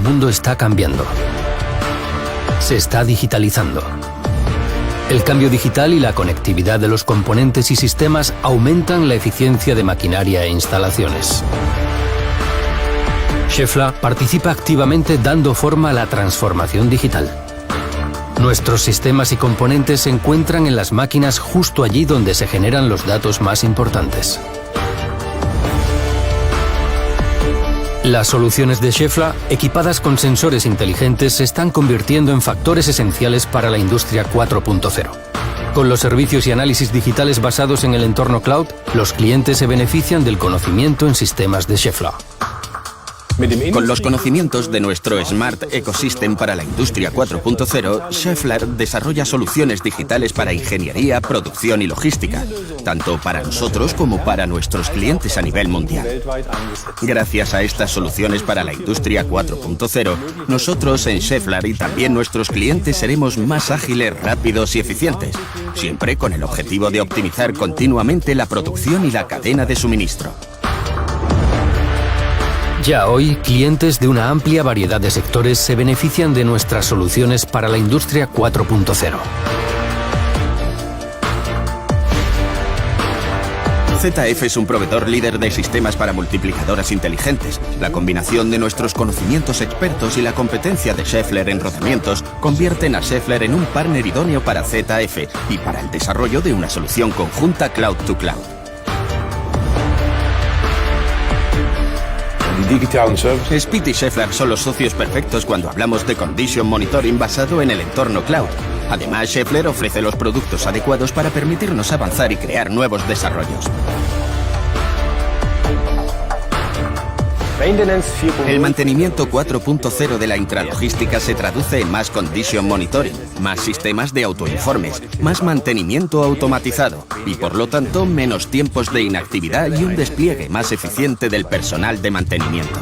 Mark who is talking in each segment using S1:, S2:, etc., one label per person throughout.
S1: mundo está cambiando. Se está digitalizando. El cambio digital y la conectividad de los componentes y sistemas aumentan la eficiencia de maquinaria e instalaciones. Schaeffler participa activamente dando forma a la transformación digital. Nuestros sistemas y componentes se encuentran en las máquinas justo allí donde se generan los datos más importantes. Las soluciones de Schaeffler, equipadas con sensores inteligentes, se están convirtiendo en factores esenciales para la industria 4.0. Con los servicios y análisis digitales basados en el entorno cloud, los clientes se benefician del conocimiento en sistemas de Schaeffler.
S2: Con los conocimientos de nuestro Smart Ecosystem para la industria 4.0, Schaeffler desarrolla soluciones digitales para ingeniería, producción y logística, tanto para nosotros como para nuestros clientes a nivel mundial. Gracias a estas soluciones para la industria 4.0, nosotros en Schaeffler y también nuestros clientes seremos más ágiles, rápidos y eficientes, siempre con el objetivo de optimizar continuamente la producción y la cadena de suministro.
S1: Ya hoy, clientes de una amplia variedad de sectores se benefician de nuestras soluciones para la industria 4.0.
S2: ZF es un proveedor líder de sistemas para multiplicadoras inteligentes. La combinación de nuestros conocimientos expertos y la competencia de Schaeffler en rodamientos convierten a Schaeffler en un partner idóneo para ZF y para el desarrollo de una solución conjunta cloud to cloud. Speed y Schaeffler son los socios perfectos cuando hablamos de Condition Monitoring basado en el entorno cloud. Además, Schaeffler ofrece los productos adecuados para permitirnos avanzar y crear nuevos desarrollos. El mantenimiento 4.0 de la intralogística se traduce en más Condition Monitoring, más sistemas de autoinformes, más mantenimiento automatizado y, por lo tanto, menos tiempos de inactividad y un despliegue más eficiente del personal de mantenimiento.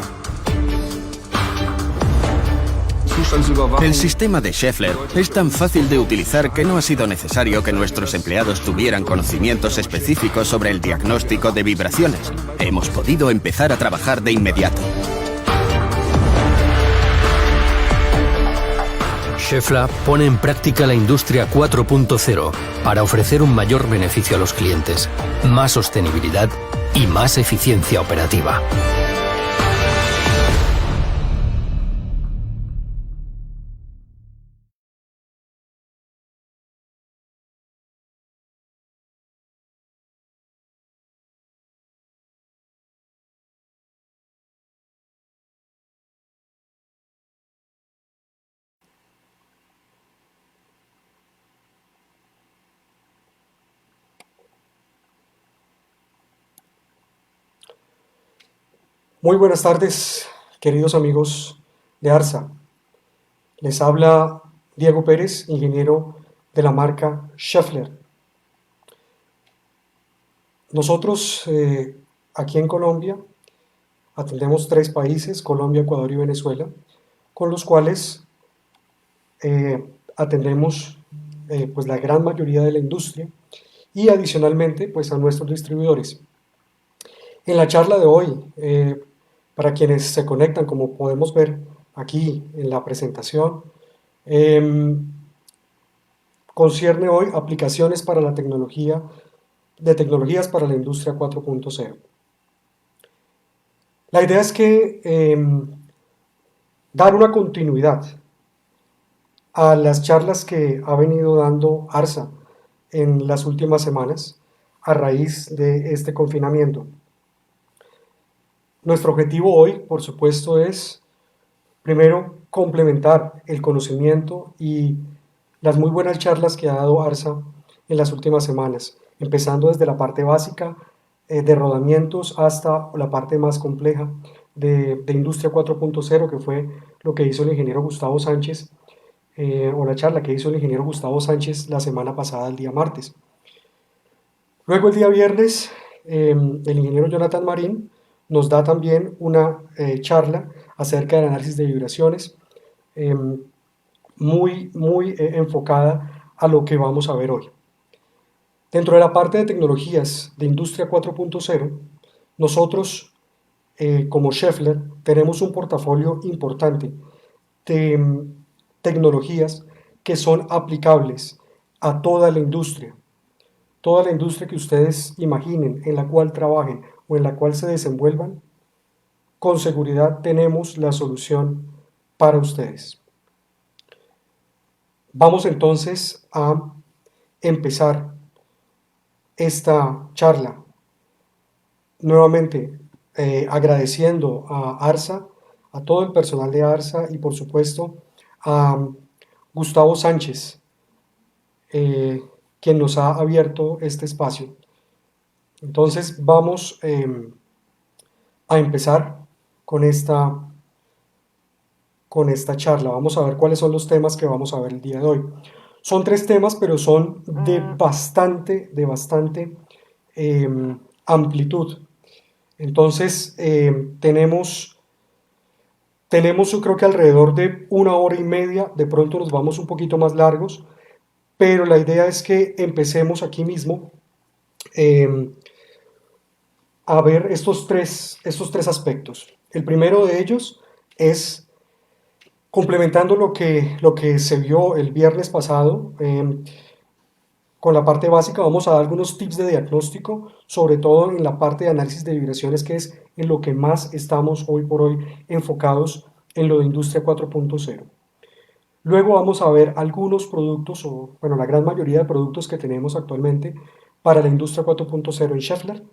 S2: El sistema de Schaeffler es tan fácil de utilizar que no ha sido necesario que nuestros empleados tuvieran conocimientos específicos sobre el diagnóstico de vibraciones. Hemos podido empezar a trabajar de inmediato.
S1: Schaeffler pone en práctica la industria 4.0 para ofrecer un mayor beneficio a los clientes, más sostenibilidad y más eficiencia operativa.
S3: Muy buenas tardes, queridos amigos de ARSA. Les habla Diego Pérez, ingeniero de la marca Schaeffler. Nosotros aquí en Colombia atendemos 3 países, Colombia, Ecuador y Venezuela, con los cuales atendemos pues la gran mayoría de la industria y adicionalmente pues a nuestros distribuidores. En la charla de hoy, para quienes se conectan, como podemos ver aquí en la presentación, concierne hoy aplicaciones para la tecnologías para la industria 4.0. La idea es que dar una continuidad a las charlas que ha venido dando ARSA en las últimas semanas a raíz de este confinamiento. Nuestro objetivo hoy, por supuesto, es, primero, complementar el conocimiento y las muy buenas charlas que ha dado ARSA en las últimas semanas, empezando desde la parte básica de rodamientos hasta la parte más compleja de Industria 4.0, que fue lo que hizo el ingeniero Gustavo Sánchez, o la charla que hizo el ingeniero Gustavo Sánchez la semana pasada, el día martes. Luego, el día viernes, el ingeniero Jonathan Marín nos da también una charla acerca del análisis de vibraciones muy enfocada a lo que vamos a ver hoy. Dentro de la parte de tecnologías de Industria 4.0, nosotros como Schaeffler tenemos un portafolio importante de tecnologías que son aplicables a toda la industria que ustedes imaginen, en la cual trabajen o en la cual se desenvuelvan, con seguridad tenemos la solución para ustedes. Vamos entonces a empezar esta charla nuevamente agradeciendo a ARSA, a todo el personal de ARSA y por supuesto a Gustavo Sánchez, quien nos ha abierto este espacio. Entonces vamos a empezar con esta charla. Vamos a ver cuáles son los temas que vamos a ver el día de hoy. Son 3 temas, pero son de bastante amplitud. Entonces tenemos yo creo que alrededor de 1 hora y media, de pronto nos vamos un poquito más largos, pero la idea es que empecemos aquí mismo a ver estos tres aspectos. El primero de ellos es, complementando lo que se vio el viernes pasado, con la parte básica vamos a dar algunos tips de diagnóstico, sobre todo en la parte de análisis de vibraciones, que es en lo que más estamos hoy por hoy enfocados en lo de Industria 4.0. Luego vamos a ver algunos productos, o bueno, la gran mayoría de productos que tenemos actualmente para la Industria 4.0 en Schaeffler.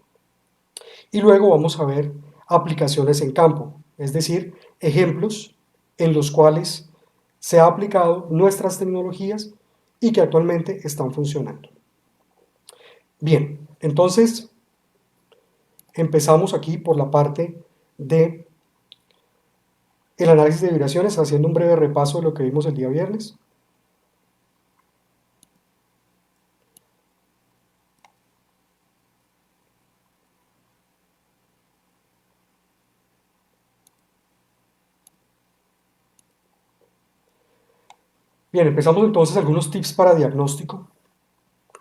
S3: Y luego vamos a ver aplicaciones en campo, es decir, ejemplos en los cuales se ha aplicado nuestras tecnologías y que actualmente están funcionando. Bien, entonces empezamos aquí por la parte de el análisis de vibraciones, haciendo un breve repaso de lo que vimos el día viernes. Bien, empezamos entonces algunos tips para diagnóstico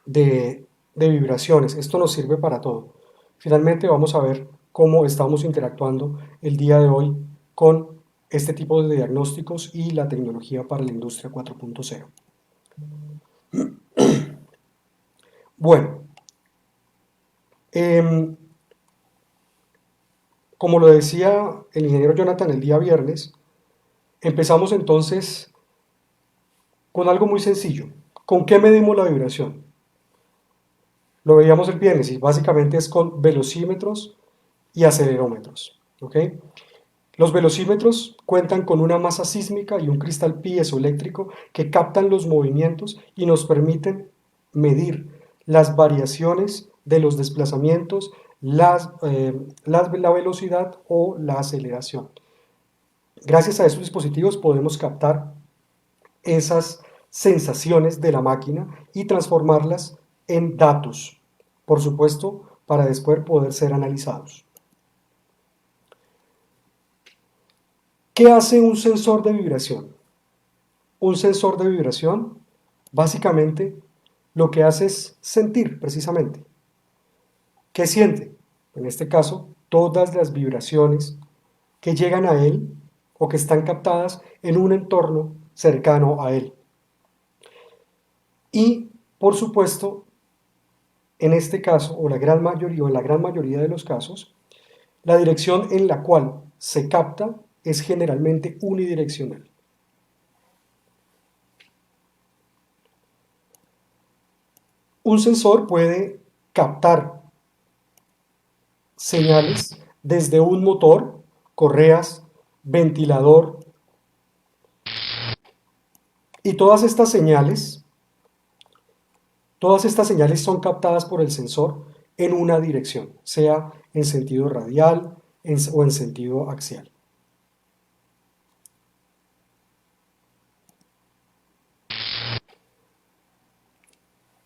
S3: de vibraciones. Esto nos sirve para todo. Finalmente vamos a ver cómo estamos interactuando el día de hoy con este tipo de diagnósticos y la tecnología para la industria 4.0. Bueno, como lo decía el ingeniero Jonathan el día viernes, empezamos entonces con algo muy sencillo. ¿Con qué medimos la vibración? Lo veíamos el viernes y básicamente es con velocímetros y acelerómetros. ¿Okay? Los velocímetros cuentan con una masa sísmica y un cristal piezoeléctrico que captan los movimientos y nos permiten medir las variaciones de los desplazamientos, la velocidad o la aceleración. Gracias a estos dispositivos podemos captar esas sensaciones de la máquina y transformarlas en datos, por supuesto, para después poder ser analizados. ¿Qué hace un sensor de vibración? Un sensor de vibración, básicamente, lo que hace es sentir, precisamente. ¿Qué siente? En este caso, todas las vibraciones que llegan a él o que están captadas en un entorno cercano a él. Y, por supuesto, en este caso, o en la gran mayoría de los casos, la dirección en la cual se capta es generalmente unidireccional. Un sensor puede captar señales desde un motor, correas, ventilador, y todas estas señales son captadas por el sensor en una dirección, sea en sentido radial o en sentido axial.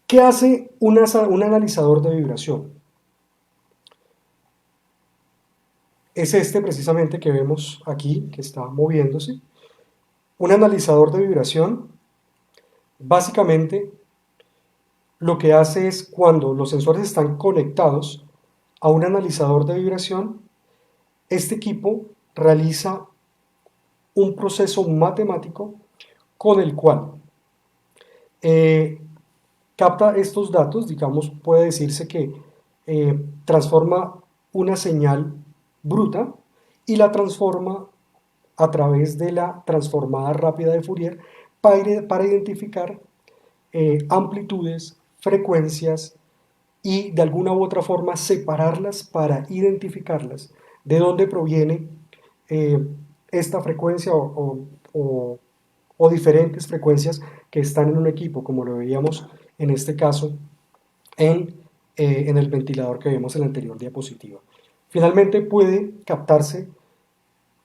S3: ¿Qué hace un analizador de vibración? Es este precisamente que vemos aquí, que está moviéndose. Un analizador de vibración, básicamente, lo que hace es cuando los sensores están conectados a un analizador de vibración, este equipo realiza un proceso matemático con el cual capta estos datos, digamos, puede decirse que transforma una señal bruta y la transforma a través de la transformada rápida de Fourier para identificar amplitudes, frecuencias y de alguna u otra forma separarlas para identificarlas, de dónde proviene esta frecuencia o diferentes frecuencias que están en un equipo, como lo veíamos en este caso en el ventilador que vimos en la anterior diapositiva. Finalmente puede captarse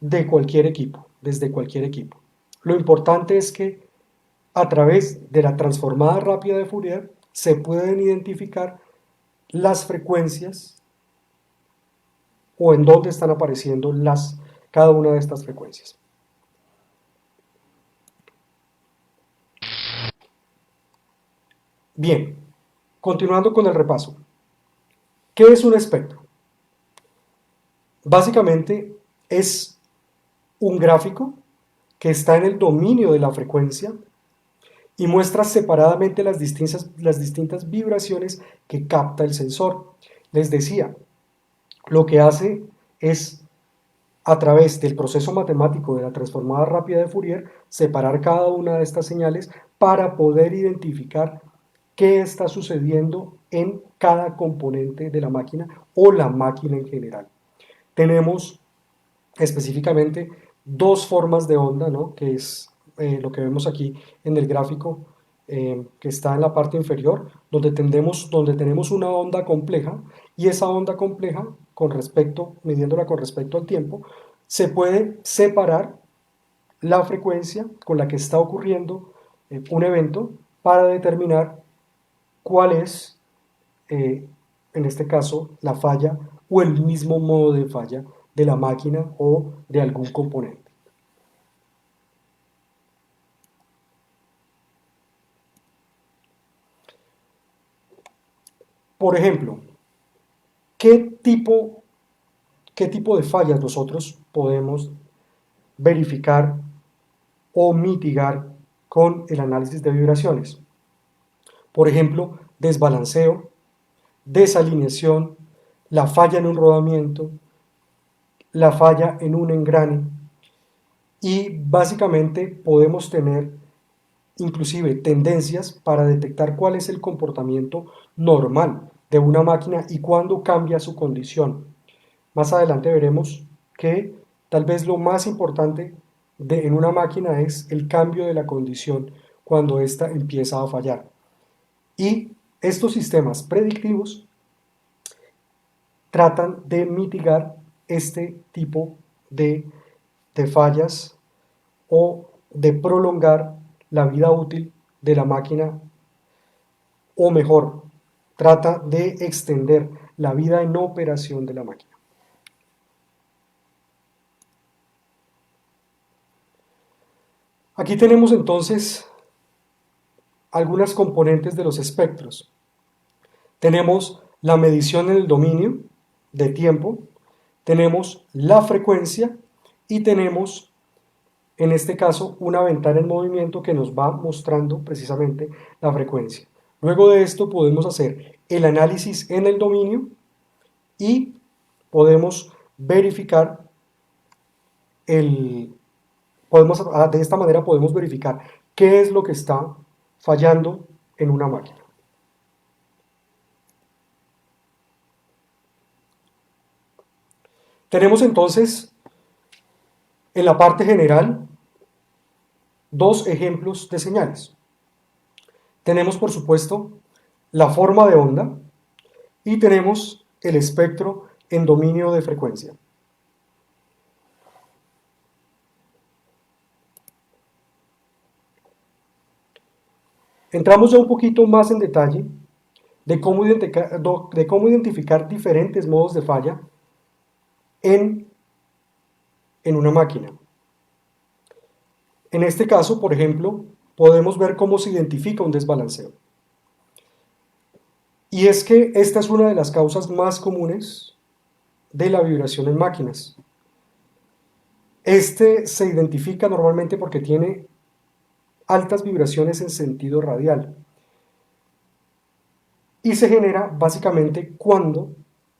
S3: de cualquier equipo, desde cualquier equipo. Lo importante es que a través de la transformada rápida de Fourier se pueden identificar las frecuencias o en dónde están apareciendo cada una de estas frecuencias. Bien, continuando con el repaso. ¿Qué es un espectro? Básicamente es un gráfico que está en el dominio de la frecuencia y muestra separadamente las distintas vibraciones que capta el sensor. Les decía, lo que hace es, a través del proceso matemático de la transformada rápida de Fourier, separar cada una de estas señales para poder identificar qué está sucediendo en cada componente de la máquina o la máquina en general. Tenemos específicamente dos formas de onda, ¿no? Que es lo que vemos aquí en el gráfico que está en la parte inferior, donde tenemos una onda compleja y esa onda compleja, midiéndola con respecto al tiempo, se puede separar la frecuencia con la que está ocurriendo un evento para determinar cuál es, en este caso, la falla o el mismo modo de falla de la máquina o de algún componente. Por ejemplo, ¿qué tipo de fallas nosotros podemos verificar o mitigar con el análisis de vibraciones? Por ejemplo, desbalanceo, desalineación, la falla en un rodamiento, la falla en un engrane, y básicamente podemos tener inclusive tendencias para detectar cuál es el comportamiento normal de una máquina y cuándo cambia su condición. Más adelante veremos que tal vez lo más importante en una máquina es el cambio de la condición cuando ésta empieza a fallar. Y estos sistemas predictivos tratan de mitigar este tipo de fallas o de prolongar la vida útil de la máquina, o mejor, trata de extender la vida en operación de la máquina. Aquí tenemos entonces algunas componentes de los espectros. Tenemos la medición en el dominio de tiempo, tenemos la frecuencia y tenemos, en este caso, una ventana en movimiento que nos va mostrando precisamente la frecuencia. Luego de esto podemos hacer el análisis en el dominio y podemos verificar de esta manera podemos verificar qué es lo que está fallando en una máquina. Tenemos entonces en la parte general dos ejemplos de señales. Tenemos, por supuesto, la forma de onda y tenemos el espectro en dominio de frecuencia. Entramos ya un poquito más en detalle de cómo identificar diferentes modos de falla en una máquina. En este caso, por ejemplo, podemos ver cómo se identifica un desbalanceo. Y es que esta es una de las causas más comunes de la vibración en máquinas. Este se identifica normalmente porque tiene altas vibraciones en sentido radial y se genera básicamente cuando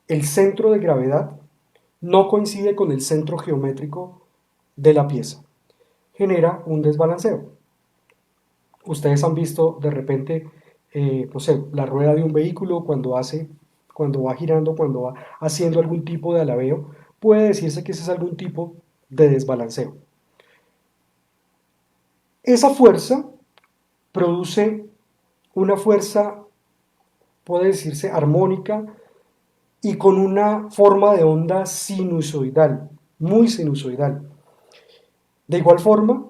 S3: el centro de gravedad no coincide con el centro geométrico de la pieza. Genera un desbalanceo. Ustedes han visto de repente, no sé, la rueda de un vehículo cuando va girando, cuando va haciendo algún tipo de alabeo, puede decirse que ese es algún tipo de desbalanceo. Esa fuerza produce una fuerza, puede decirse, armónica y con una forma de onda sinusoidal, muy sinusoidal. De igual forma,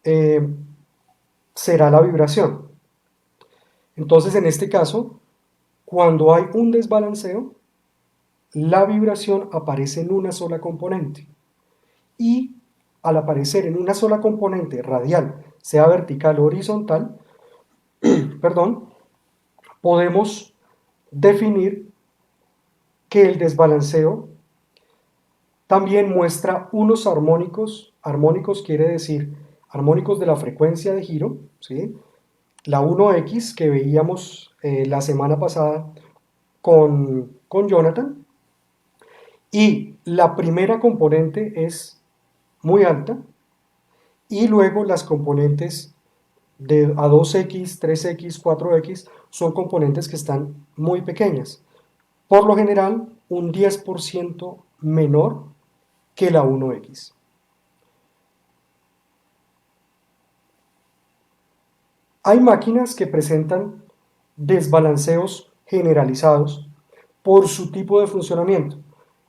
S3: eh, será la vibración. Entonces, en este caso, cuando hay un desbalanceo, la vibración aparece en una sola componente. Y al aparecer en una sola componente radial, sea vertical o horizontal, perdón, podemos definir que el desbalanceo también muestra unos armónicos. Armónicos quiere decir armónicos de la frecuencia de giro, ¿sí? La 1X que veíamos la semana pasada con Jonathan. Y la primera componente es muy alta y luego las componentes de a 2X, 3X, 4X son componentes que están muy pequeñas. Por lo general, un 10% menor que la 1X. Hay máquinas que presentan desbalanceos generalizados por su tipo de funcionamiento,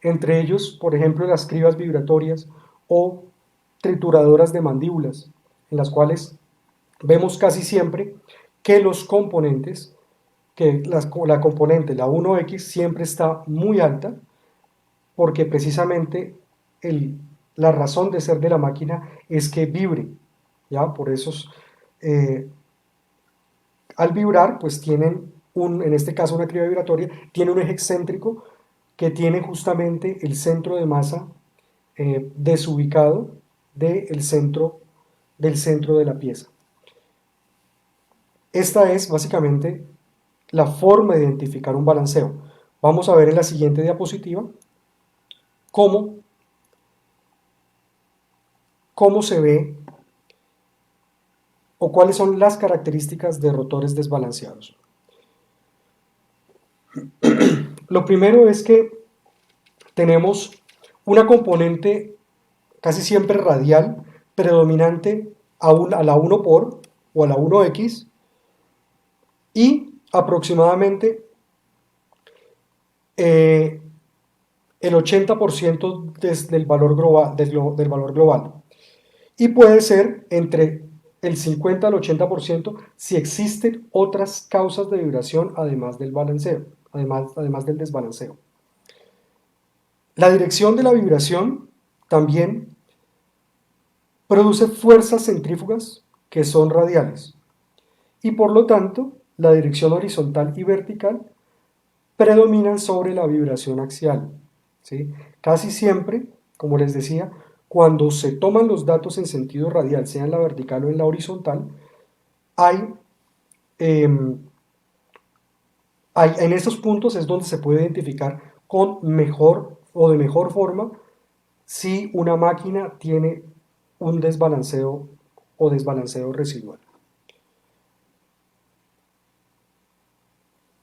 S3: entre ellos, por ejemplo, las cribas vibratorias o trituradoras de mandíbulas, en las cuales vemos casi siempre que los componentes, que la componente, la 1X, siempre está muy alta, porque precisamente la razón de ser de la máquina es que vibre, ¿ya? Por eso eh, al vibrar, pues tienen en este caso una criba vibratoria, tiene un eje excéntrico que tiene justamente el centro de masa desubicado del centro de la pieza. Esta es básicamente la forma de identificar un balanceo. Vamos a ver en la siguiente diapositiva cómo, cómo se ve o cuáles son las características de rotores desbalanceados. Lo primero es que tenemos una componente casi siempre radial, predominante a la 1 por o a la 1x, y aproximadamente el 80% del valor global, del valor global. Y puede ser entre el 50 al 80% si existen otras causas de vibración además del balanceo, además del desbalanceo. La dirección de la vibración también produce fuerzas centrífugas que son radiales y por lo tanto la dirección horizontal y vertical predominan sobre la vibración axial, ¿sí? Casi siempre, como les decía, cuando se toman los datos en sentido radial, sea en la vertical o en la horizontal, hay, en estos puntos es donde se puede identificar con mejor o de mejor forma si una máquina tiene un desbalanceo o desbalanceo residual.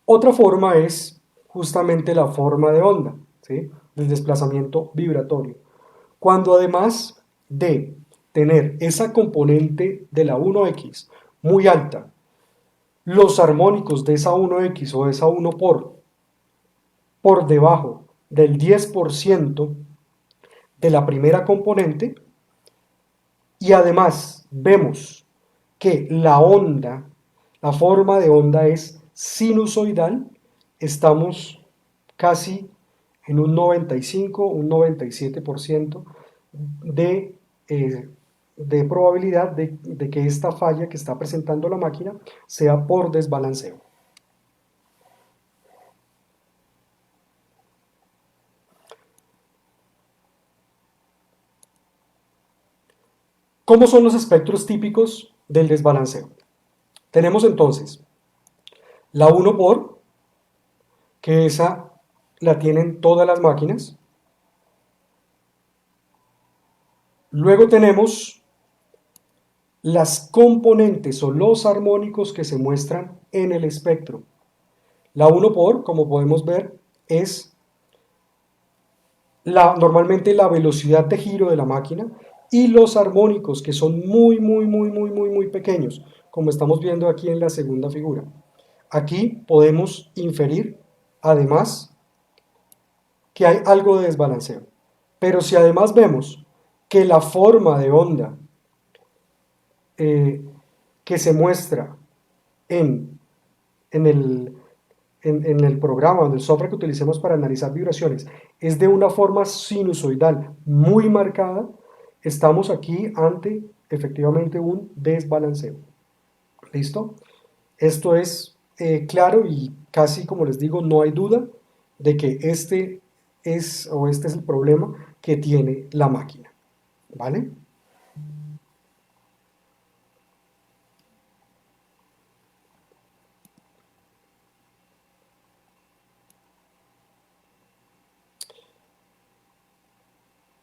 S3: Otra forma es justamente la forma de onda, ¿sí? Del desplazamiento vibratorio. Cuando además de tener esa componente de la 1X muy alta, los armónicos de esa 1X o de esa 1 por debajo del 10% de la primera componente, y además vemos que la onda, la forma de onda es sinusoidal, estamos casi en un 95, un 97% de, eh, de probabilidad de que esta falla que está presentando la máquina sea por desbalanceo. ¿Cómo son los espectros típicos del desbalanceo? Tenemos entonces la 1 por, que esa la tienen todas las máquinas. Luego tenemos las componentes o los armónicos que se muestran en el espectro. La 1 por, como podemos ver, es normalmente la velocidad de giro de la máquina, y los armónicos, que son muy pequeños, como estamos viendo aquí en la segunda figura. Aquí podemos inferir, además, que hay algo de desbalanceo. Pero si además vemos que la forma de onda que se muestra en el programa, en el software que utilicemos para analizar vibraciones, es de una forma sinusoidal muy marcada, estamos aquí ante efectivamente un desbalanceo. ¿Listo? Esto es claro y casi, como les digo, no hay duda de que este es el problema que tiene la máquina. ¿Vale?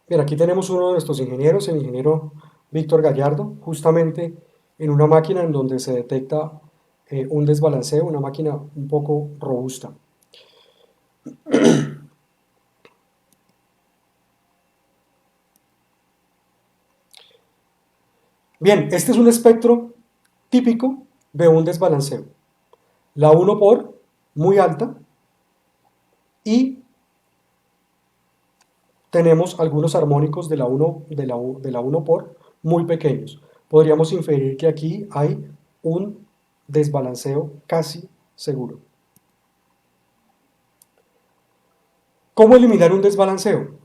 S3: Bien, aquí tenemos uno de nuestros ingenieros, el ingeniero Víctor Gallardo, justamente en una máquina en donde se detecta un desbalanceo, una máquina un poco robusta. Bien, este es un espectro típico de un desbalanceo. La 1 por, muy alta, y tenemos algunos armónicos de la 1 por muy pequeños. Podríamos inferir que aquí hay un desbalanceo casi seguro. ¿Cómo eliminar un desbalanceo?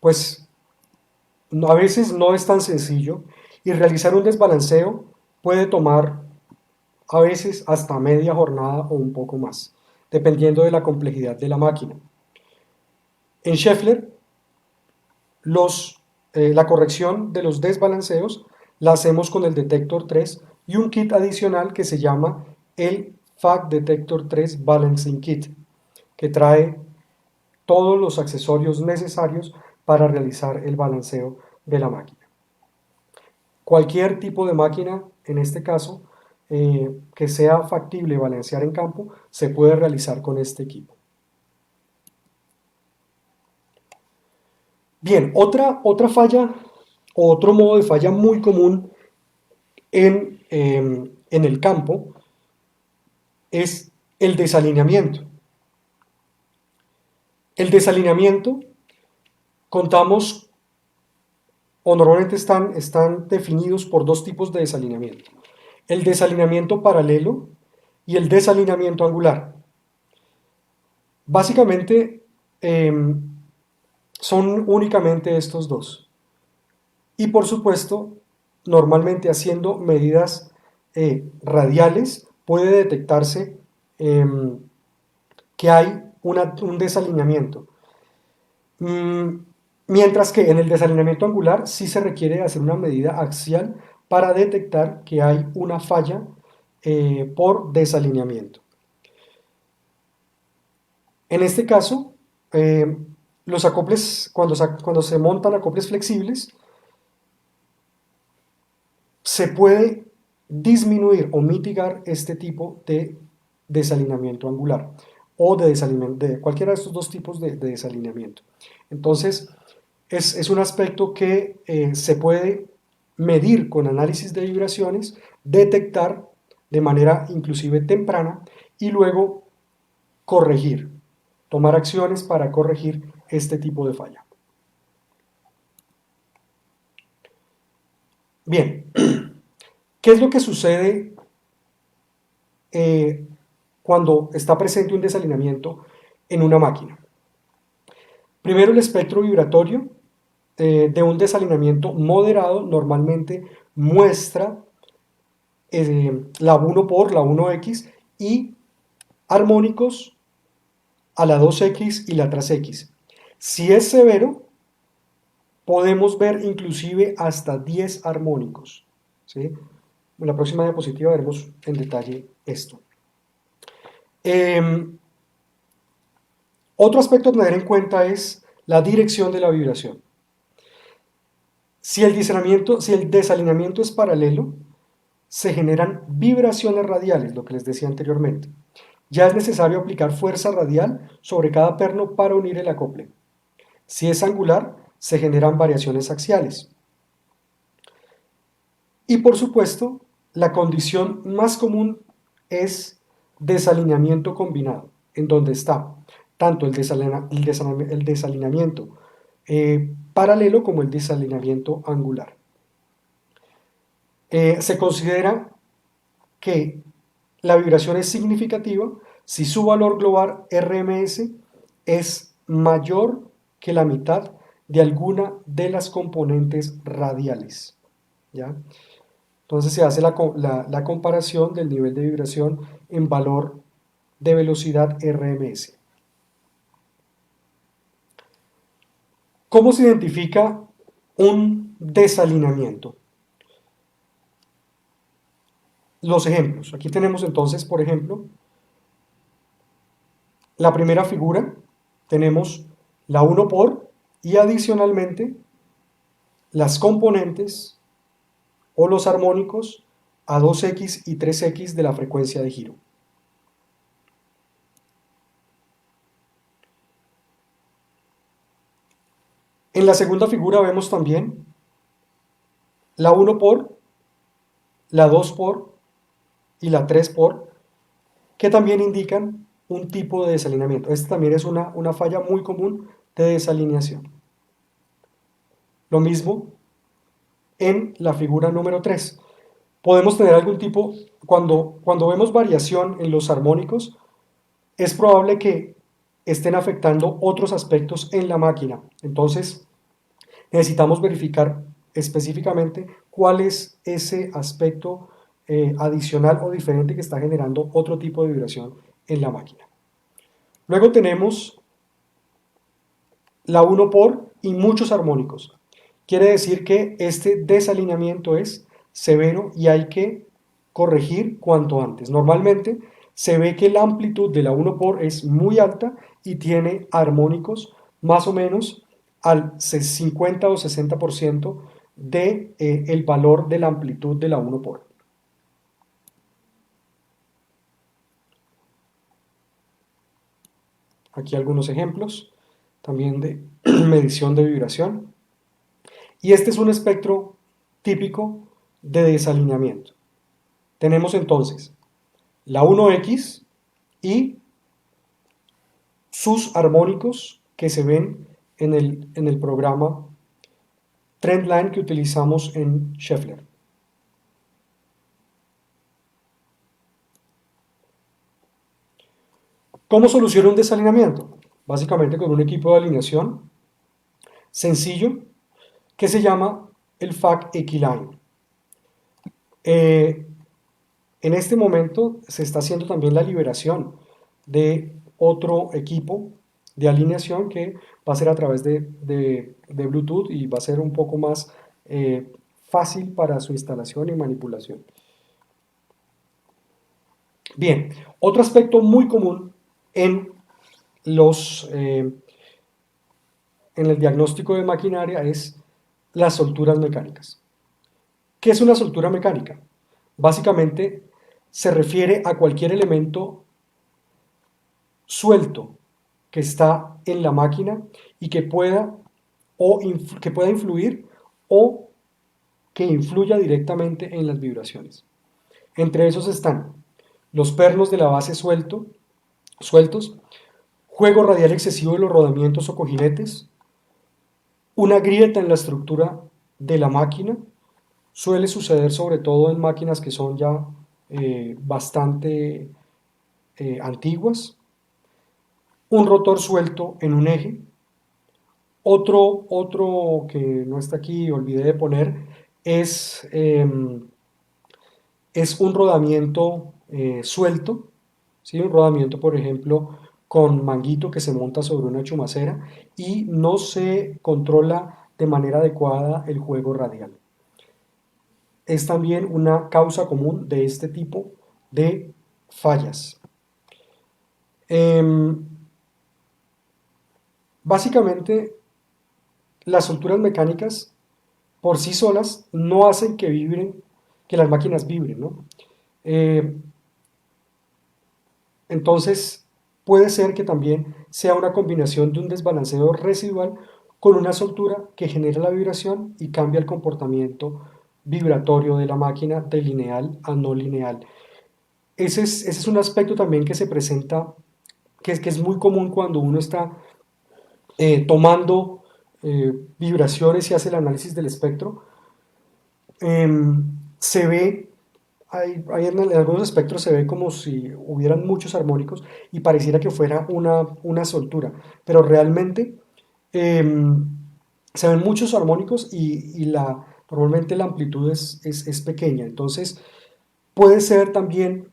S3: Pues a veces no es tan sencillo, y realizar un desbalanceo puede tomar a veces hasta media jornada o un poco más, dependiendo de la complejidad de la máquina. En Schaeffler, la corrección de los desbalanceos la hacemos con el Detector 3 y un kit adicional que se llama el FAC Detector 3 Balancing Kit, que trae todos los accesorios necesarios para realizar el balanceo de la máquina. Cualquier tipo de máquina, en este caso, que sea factible balancear en campo, se puede realizar con este equipo. Bien, otra falla o otro modo de falla muy común en el campo es el desalineamiento. El desalineamiento, contamos, o normalmente están definidos por dos tipos de desalineamiento: el desalineamiento paralelo y el desalineamiento angular. Básicamente son únicamente estos dos. Y por supuesto, normalmente haciendo medidas radiales puede detectarse que hay un desalineamiento. Mientras que en el desalineamiento angular sí se requiere hacer una medida axial para detectar que hay una falla por desalineamiento. En este caso, los acoples, cuando se montan acoples flexibles, se puede disminuir o mitigar este tipo de desalineamiento angular o de cualquiera de estos dos tipos de desalineamiento. Entonces, es un aspecto que se puede medir con análisis de vibraciones, detectar de manera inclusive temprana y luego corregir, tomar acciones para corregir este tipo de falla. Bien, ¿qué es lo que sucede cuando está presente un desalineamiento en una máquina? Primero, el espectro vibratorio de un desalineamiento moderado normalmente muestra la 1 por, la 1X, y armónicos a la 2X y la 3X. Si es severo, podemos ver inclusive hasta 10 armónicos, ¿sí? En la próxima diapositiva veremos en detalle esto. Otro aspecto a tener en cuenta es la dirección de la vibración. Si el desalineamiento es paralelo, se generan vibraciones radiales, lo que les decía anteriormente. Ya es necesario aplicar fuerza radial sobre cada perno para unir el acople. Si es angular, se generan variaciones axiales. Y por supuesto, la condición más común es desalineamiento combinado, en donde está tanto el desalineamiento paralelo como el desalineamiento angular. Se considera que la vibración es significativa si su valor global RMS es mayor que la mitad de alguna de las componentes radiales, ¿ya? Entonces se hace la comparación del nivel de vibración en valor de velocidad RMS. ¿Cómo se identifica un desalineamiento? Los ejemplos. Aquí tenemos entonces, por ejemplo, la primera figura. Tenemos la 1 por y adicionalmente las componentes o los armónicos a 2x y 3x de la frecuencia de giro. En la segunda figura vemos también la 1 por, la 2 por y la 3 por, que también indican un tipo de desalineamiento. Esta también es una falla muy común de desalineación. Lo mismo en la figura número 3. Podemos tener algún tipo, cuando vemos variación en los armónicos, es probable que estén afectando otros aspectos en la máquina. Entonces, necesitamos verificar específicamente cuál es ese aspecto adicional o diferente que está generando otro tipo de vibración en la máquina. Luego tenemos la 1 por y muchos armónicos. Quiere decir que este desalineamiento es severo y hay que corregir cuanto antes. Normalmente se ve que la amplitud de la 1 por es muy alta y tiene armónicos más o menos al 50 o 60% de, el valor de la amplitud de la 1 por. Aquí algunos ejemplos también de medición de vibración. Y este es un espectro típico de desalineamiento. Tenemos entonces la 1X y sus armónicos que se ven en el programa Trendline que utilizamos en Schaeffler. ¿Cómo soluciona un desalineamiento? Básicamente con un equipo de alineación sencillo que se llama el FAC Equiline. En este momento se está haciendo también la liberación de otro equipo de alineación que va a ser a través de Bluetooth y va a ser un poco más fácil para su instalación y manipulación. Bien, otro aspecto muy común en el diagnóstico de maquinaria es las solturas mecánicas. ¿Qué es una soltura mecánica? Básicamente se refiere a cualquier elemento suelto que está en la máquina y que pueda influir o que influya directamente en las vibraciones. Entre esos están los pernos de la base sueltos, juego radial excesivo de los rodamientos o cojinetes, una grieta en la estructura de la máquina. Suele suceder sobre todo en máquinas que son ya bastante antiguas. Un rotor suelto en un eje. Otro que no está aquí, olvidé de poner, es un rodamiento suelto, ¿sí? Un rodamiento, por ejemplo, con manguito que se monta sobre una chumacera y no se controla de manera adecuada el juego radial. Es también una causa común de este tipo de fallas. Básicamente, las solturas mecánicas por sí solas no hacen que vibren, que las máquinas vibren, ¿no? Entonces, puede ser que también sea una combinación de un desbalanceo residual con una soltura que genera la vibración y cambia el comportamiento vibratorio de la máquina de lineal a no lineal. Ese es un aspecto también que se presenta, que es muy común cuando uno está tomando vibraciones y hace el análisis del espectro. Se ve, en algunos espectros se ve como si hubieran muchos armónicos y pareciera que fuera una soltura, pero realmente se ven muchos armónicos y normalmente la amplitud es pequeña, entonces puede ser también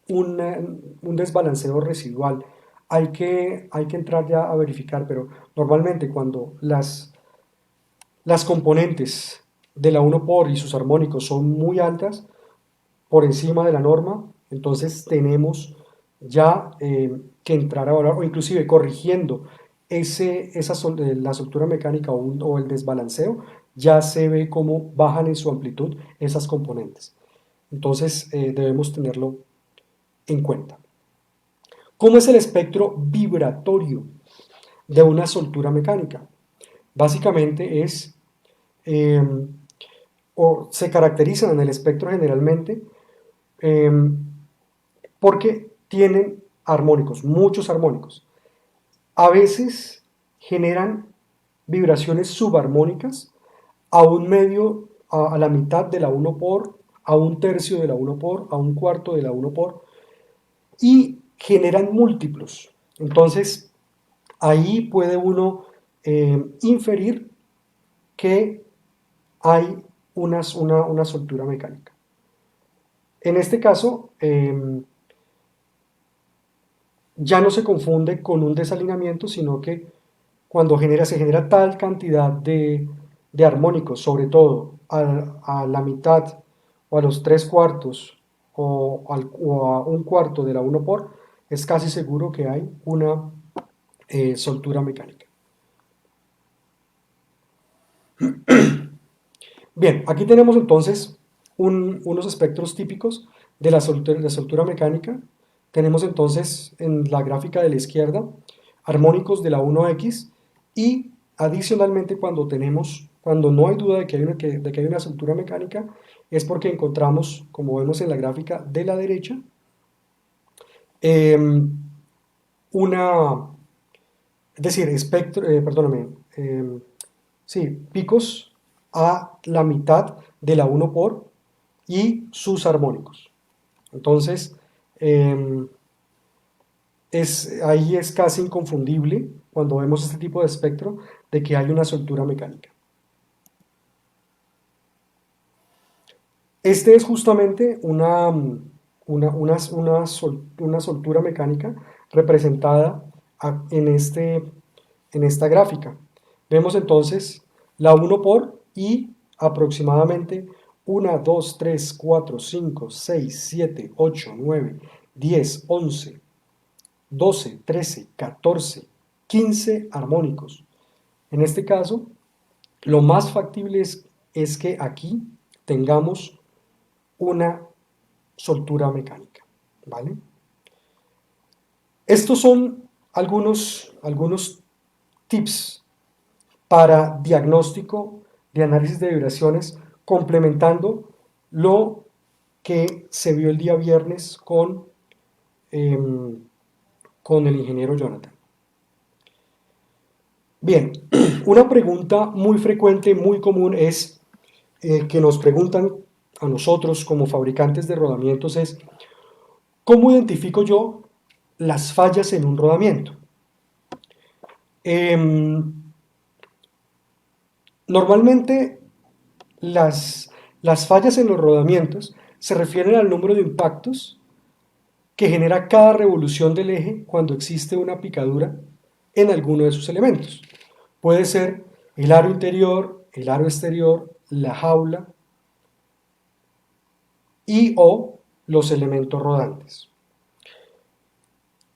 S3: un desbalanceo residual. Hay que entrar ya a verificar, pero normalmente cuando las componentes de la 1 por y sus armónicos son muy altas, por encima de la norma, entonces tenemos ya que entrar a evaluar, o inclusive corrigiendo la soltura mecánica o el desbalanceo, ya se ve cómo bajan en su amplitud esas componentes. Entonces debemos tenerlo en cuenta. ¿Cómo es el espectro vibratorio de una soltura mecánica? Básicamente o se caracterizan en el espectro generalmente porque tienen armónicos, muchos armónicos. A veces generan vibraciones subarmónicas a un medio, a la mitad de la 1 por, a un tercio de la 1 por, a un cuarto de la 1 por, y generan múltiplos. Entonces, ahí puede uno inferir que hay una soltura mecánica. En este caso, ya no se confunde con un desalineamiento, sino que cuando se genera tal cantidad de armónicos, sobre todo a la mitad o a los 3/4 o a un cuarto de la 1 por, es casi seguro que hay una soltura mecánica. Bien, aquí tenemos entonces unos espectros típicos de la soltura mecánica. Tenemos entonces en la gráfica de la izquierda armónicos de la 1x y adicionalmente cuando no hay duda de que hay una soltura mecánica, es porque encontramos, como vemos en la gráfica de la derecha, es decir, picos a la mitad de la 1 por y sus armónicos. Entonces, ahí es casi inconfundible cuando vemos este tipo de espectro de que hay una soltura mecánica. Este es justamente una soltura mecánica representada en esta gráfica. Vemos entonces la 1 por y aproximadamente 1, 2, 3, 4, 5, 6, 7, 8, 9, 10, 11, 12, 13, 14, 15 armónicos. En este caso, lo más factible es que aquí tengamos una soltura mecánica, ¿vale? Estos son algunos tips para diagnóstico de análisis de vibraciones, complementando lo que se vio el día viernes con el ingeniero Jonathan. Bien, una pregunta muy frecuente, muy común es que nos preguntan a nosotros como fabricantes de rodamientos es ¿cómo identifico yo las fallas en un rodamiento? Normalmente las fallas en los rodamientos se refieren al número de impactos que genera cada revolución del eje cuando existe una picadura en alguno de sus elementos. Puede ser el aro interior, el aro exterior, la jaula y o los elementos rodantes.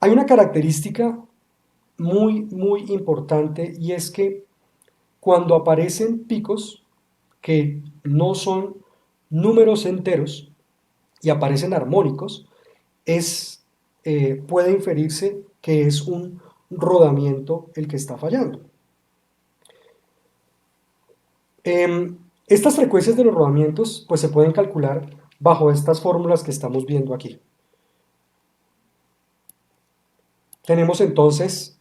S3: Hay una característica muy importante, y es que cuando aparecen picos que no son números enteros y aparecen armónicos, puede inferirse que es un rodamiento el que está fallando. Estas frecuencias de los rodamientos pues se pueden calcular bajo estas fórmulas que estamos viendo aquí. Tenemos entonces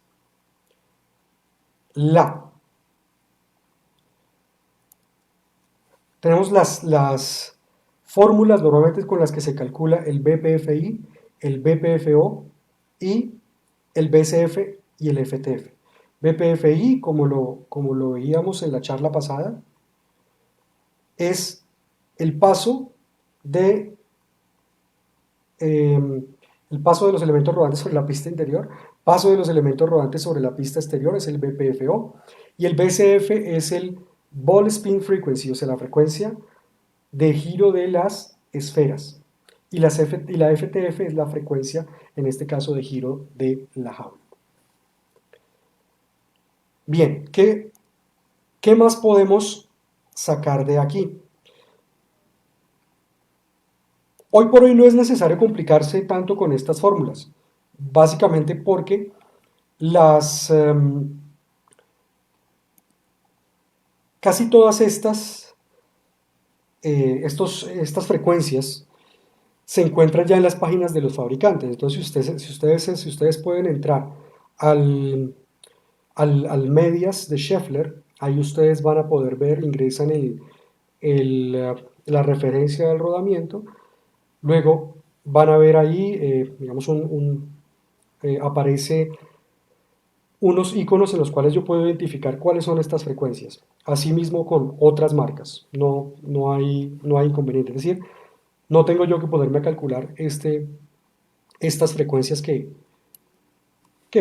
S3: tenemos las fórmulas normalmente con las que se calcula el BPFI, el BPFO y el BCF y el FTF. BPFI, como lo veíamos en la charla pasada, es el paso de los elementos rodantes sobre la pista interior, paso de los elementos rodantes sobre la pista exterior es el BPFO, y el BCF es el Ball Spin Frequency, o sea, la frecuencia de giro de las esferas, y la FTF es la frecuencia, en este caso, de giro de la jaula. Bien, ¿qué más podemos sacar de aquí? Hoy por hoy no es necesario complicarse tanto con estas fórmulas, básicamente porque casi todas estas frecuencias se encuentran ya en las páginas de los fabricantes. Entonces, si ustedes pueden entrar al medias de Schaeffler, ahí ustedes van a poder ver, ingresan la referencia del rodamiento, luego van a ver ahí, digamos, aparece unos iconos en los cuales yo puedo identificar cuáles son estas frecuencias. Asimismo con otras marcas, no hay inconveniente. Es decir, no tengo yo que ponerme a calcular estas frecuencias que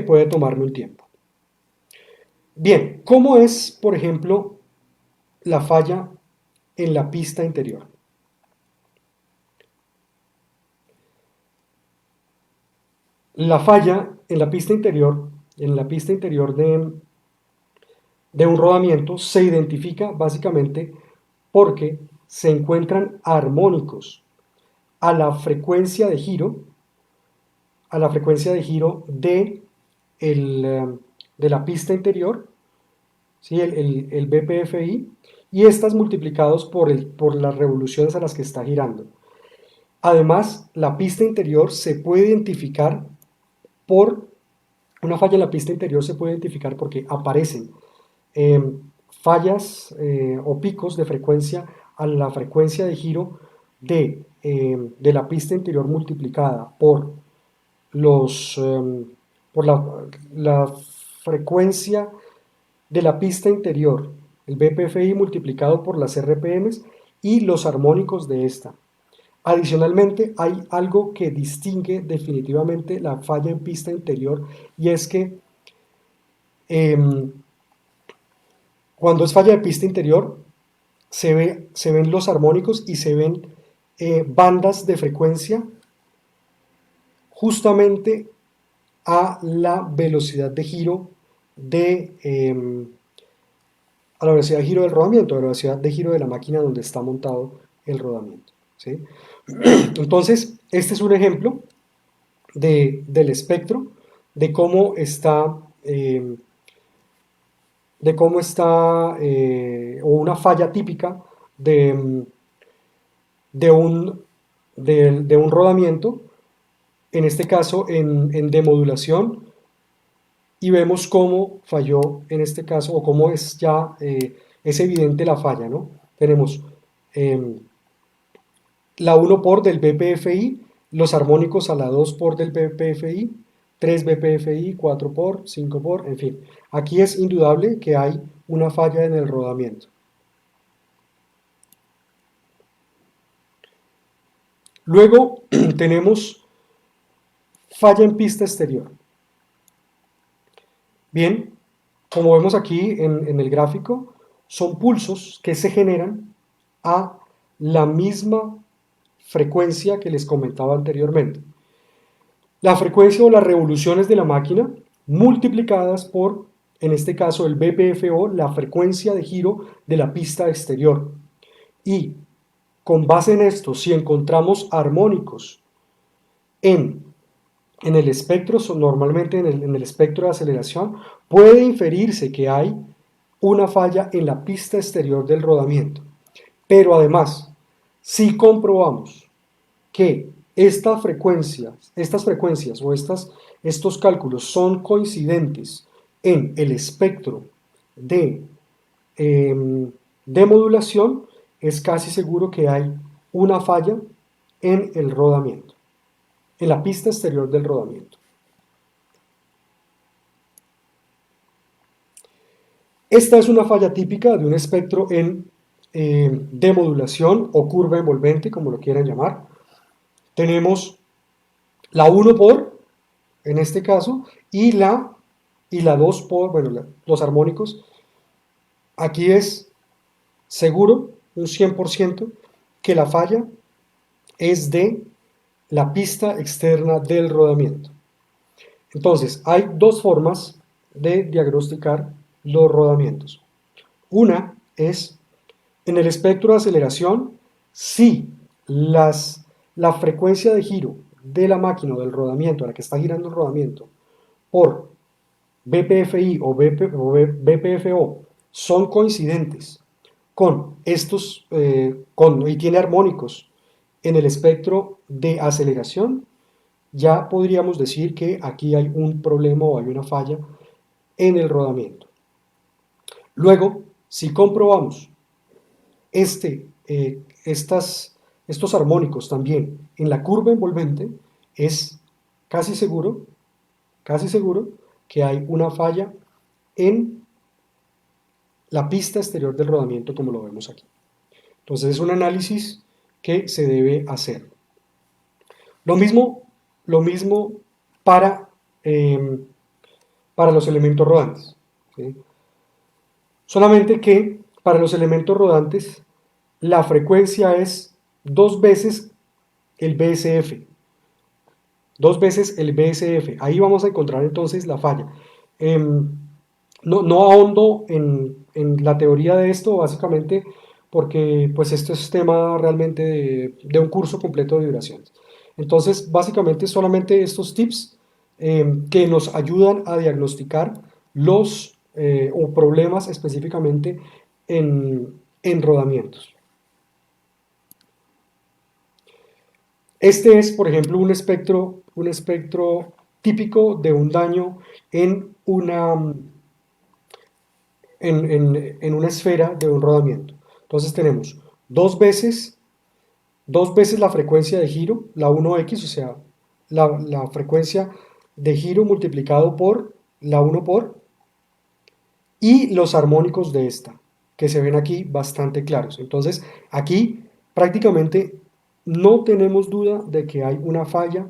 S3: puede tomarme un tiempo. Bien, ¿cómo es, por ejemplo, la falla en la pista interior? La falla en la pista interior, de un rodamiento se identifica básicamente porque se encuentran armónicos a la frecuencia de giro, de la pista interior, ¿sí? el BPFI, y estas multiplicados por las revoluciones a las que está girando. Además, la pista interior se puede identificar una falla en la pista interior se puede identificar porque aparecen fallas o picos de frecuencia a la frecuencia de giro de la pista interior multiplicada por la frecuencia de la pista interior, el BPFI multiplicado por las RPMs y los armónicos de esta. Adicionalmente, hay algo que distingue definitivamente la falla en pista interior, y es que cuando es falla de pista interior se ven los armónicos y se ven bandas de frecuencia justamente a la velocidad de giro a la velocidad de giro del rodamiento, a la velocidad de giro de la máquina donde está montado el rodamiento, ¿sí? Entonces, este es un ejemplo del espectro, de cómo está, o una falla típica de un rodamiento, en este caso en demodulación, y vemos cómo falló en este caso, o cómo es evidente la falla, ¿no? Tenemos la 1 por del BPFI, los armónicos a la 2 por del BPFI, 3 BPFI, 4 por, 5 por, en fin. Aquí es indudable que hay una falla en el rodamiento. Luego tenemos falla en pista exterior. Bien, como vemos aquí en el gráfico, son pulsos que se generan a la misma frecuencia que les comentaba anteriormente. La frecuencia o las revoluciones de la máquina multiplicadas por, en este caso, el BPFO, la frecuencia de giro de la pista exterior. Y con base en esto, si encontramos armónicos en el espectro, normalmente en el espectro de aceleración, puede inferirse que hay una falla en la pista exterior del rodamiento. Pero además, si comprobamos que estas frecuencias o estos cálculos son coincidentes en el espectro de, de modulación, es casi seguro que hay una falla en el rodamiento, en la pista exterior del rodamiento. Esta es una falla típica de un espectro en demodulación o curva envolvente, como lo quieran llamar. Tenemos la 1 por, en este caso, y la 2 por, bueno, los armónicos. Aquí es seguro, un 100%, que la falla es de la pista externa del rodamiento. Entonces, hay dos formas de diagnosticar los rodamientos. Una es en el espectro de aceleración, si la frecuencia de giro de la máquina o del rodamiento, a la que está girando el rodamiento, por BPFI o BPFO son coincidentes con estos, y tiene armónicos en el espectro de aceleración, ya podríamos decir que aquí hay un problema o hay una falla en el rodamiento. Luego, si comprobamos estos armónicos también en la curva envolvente, es casi seguro que hay una falla en la pista exterior del rodamiento, como lo vemos aquí. Entonces es un análisis que se debe hacer. Lo mismo para los elementos rodantes, ¿sí? Solamente que para los elementos rodantes la frecuencia es 2 veces el BSF. 2 veces el BSF. Ahí vamos a encontrar entonces la falla. No ahondo en la teoría de esto, básicamente porque pues esto es tema realmente de un curso completo de vibraciones. Entonces, básicamente solamente estos tips que nos ayudan a diagnosticar los o problemas específicamente en rodamientos. Este es, por ejemplo, un espectro típico de un daño en una esfera de un rodamiento. Entonces tenemos dos veces la frecuencia de giro, la 1x, o sea, la frecuencia de giro multiplicado por la 1 por, y los armónicos de esta, que se ven aquí bastante claros. Entonces, aquí prácticamente no tenemos duda de que hay una falla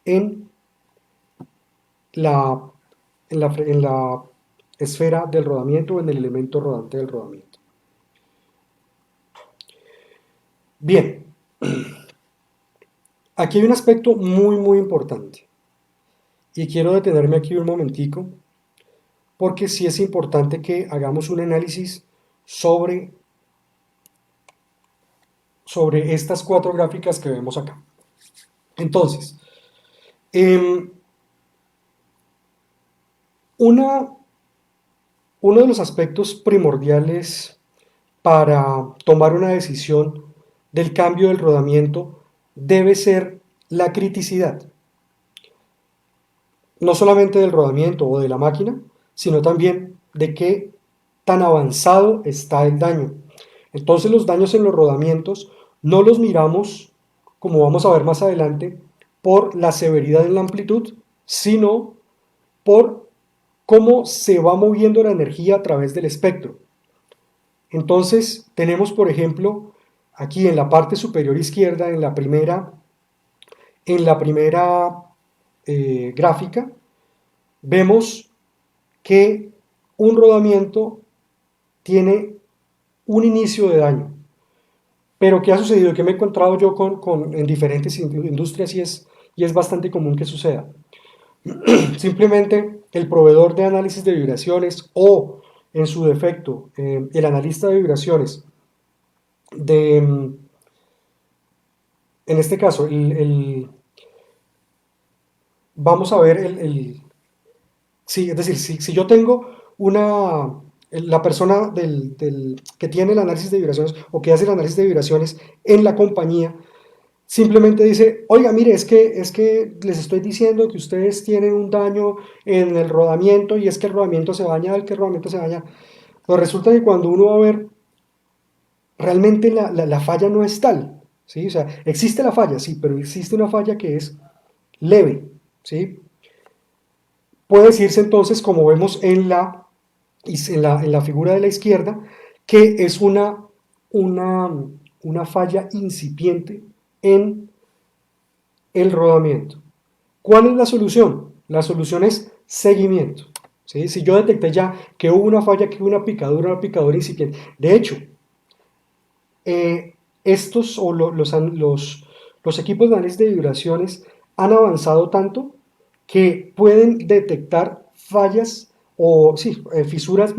S3: en la esfera del rodamiento o en el elemento rodante del rodamiento. Bien, aquí hay un aspecto muy importante y quiero detenerme aquí un momentico porque sí es importante que hagamos un análisis sobre estas 4 gráficas que vemos acá. Entonces, uno de los aspectos primordiales para tomar una decisión del cambio del rodamiento debe ser la criticidad. No solamente del rodamiento o de la máquina, sino también de qué tan avanzado está el daño. Entonces los daños en los rodamientos no los miramos, como vamos a ver más adelante, por la severidad en la amplitud, sino por cómo se va moviendo la energía a través del espectro. Entonces tenemos, por ejemplo, aquí en la parte superior izquierda, en la primera gráfica, vemos que un rodamiento tiene un inicio de daño. Pero ¿qué ha sucedido? ¿Qué me he encontrado yo en diferentes industrias y es bastante común que suceda? Simplemente el proveedor de análisis de vibraciones o, en su defecto, el analista de vibraciones de, en este caso, vamos a ver sí, es decir, si yo tengo la persona que tiene el análisis de vibraciones o que hace el análisis de vibraciones en la compañía, simplemente dice, oiga, mire, es que les estoy diciendo que ustedes tienen un daño en el rodamiento y es que el rodamiento se daña, que el rodamiento se daña. Pero resulta que cuando uno va a ver, realmente la falla no es tal, ¿sí? O sea, existe la falla, sí, pero existe una falla que es leve, ¿sí? Puede decirse entonces, como vemos en la figura de la izquierda, que es una falla incipiente en el rodamiento. ¿Cuál es la solución? La solución es seguimiento. ¿Sí? Si yo detecté ya que hubo una falla, que hubo una picadura incipiente. De hecho, estos o los equipos de análisis de vibraciones han avanzado tanto que pueden detectar fallas o sí, fisuras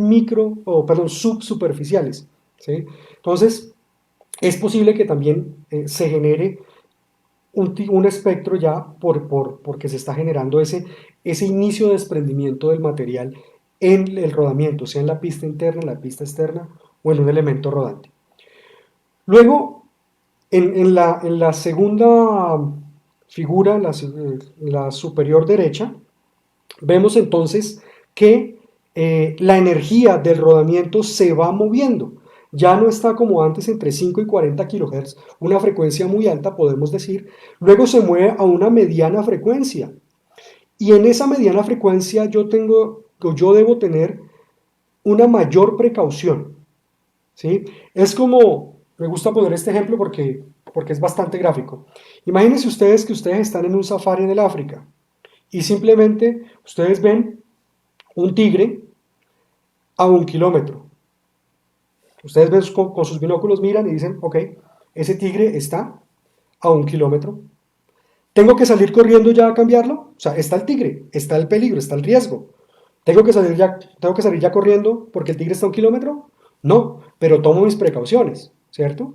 S3: subsuperficiales. ¿Sí? Entonces, es posible que también se genere un espectro ya porque se está generando ese inicio de desprendimiento del material en el rodamiento, sea en la pista interna, en la pista externa o en un elemento rodante. Luego, en la segunda figura, la superior derecha, vemos entonces que la energía del rodamiento se va moviendo. Ya no está como antes entre 5 y 40 kHz, una frecuencia muy alta, podemos decir. Luego se mueve a una mediana frecuencia. Y en esa mediana frecuencia yo debo tener una mayor precaución. ¿Sí? Es como, me gusta poner este ejemplo porque es bastante gráfico. Imagínense ustedes que ustedes están en un safari en el África y simplemente ustedes ven un tigre a 1 kilómetro. Ustedes ven con sus binóculos, miran y dicen, ok, ese tigre está a 1 kilómetro. ¿Tengo que salir corriendo ya a cambiarlo? O sea, está el tigre, está el peligro, está el riesgo. ¿Tengo que salir ya corriendo porque el tigre está a 1 kilómetro? No, pero tomo mis precauciones, ¿cierto?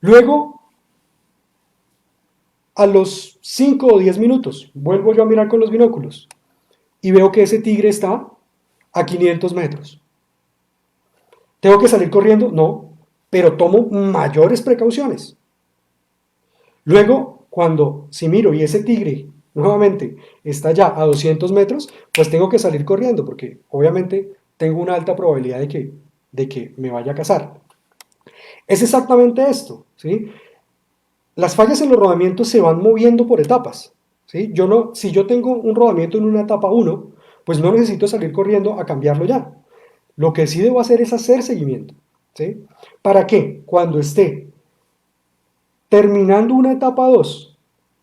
S3: Luego, a los 5 o 10 minutos, vuelvo yo a mirar con los binóculos y veo que ese tigre está a 500 metros. ¿Tengo que salir corriendo? No, pero tomo mayores precauciones. Luego, si miro y ese tigre nuevamente está ya a 200 metros, pues tengo que salir corriendo porque obviamente tengo una alta probabilidad de que me vaya a cazar. Es exactamente esto, ¿sí? Las fallas en los rodamientos se van moviendo por etapas, ¿sí? Si yo tengo un rodamiento en una etapa 1, pues no necesito salir corriendo a cambiarlo ya. Lo que sí debo hacer es hacer seguimiento, ¿sí? ¿Para qué? Cuando esté terminando una etapa 2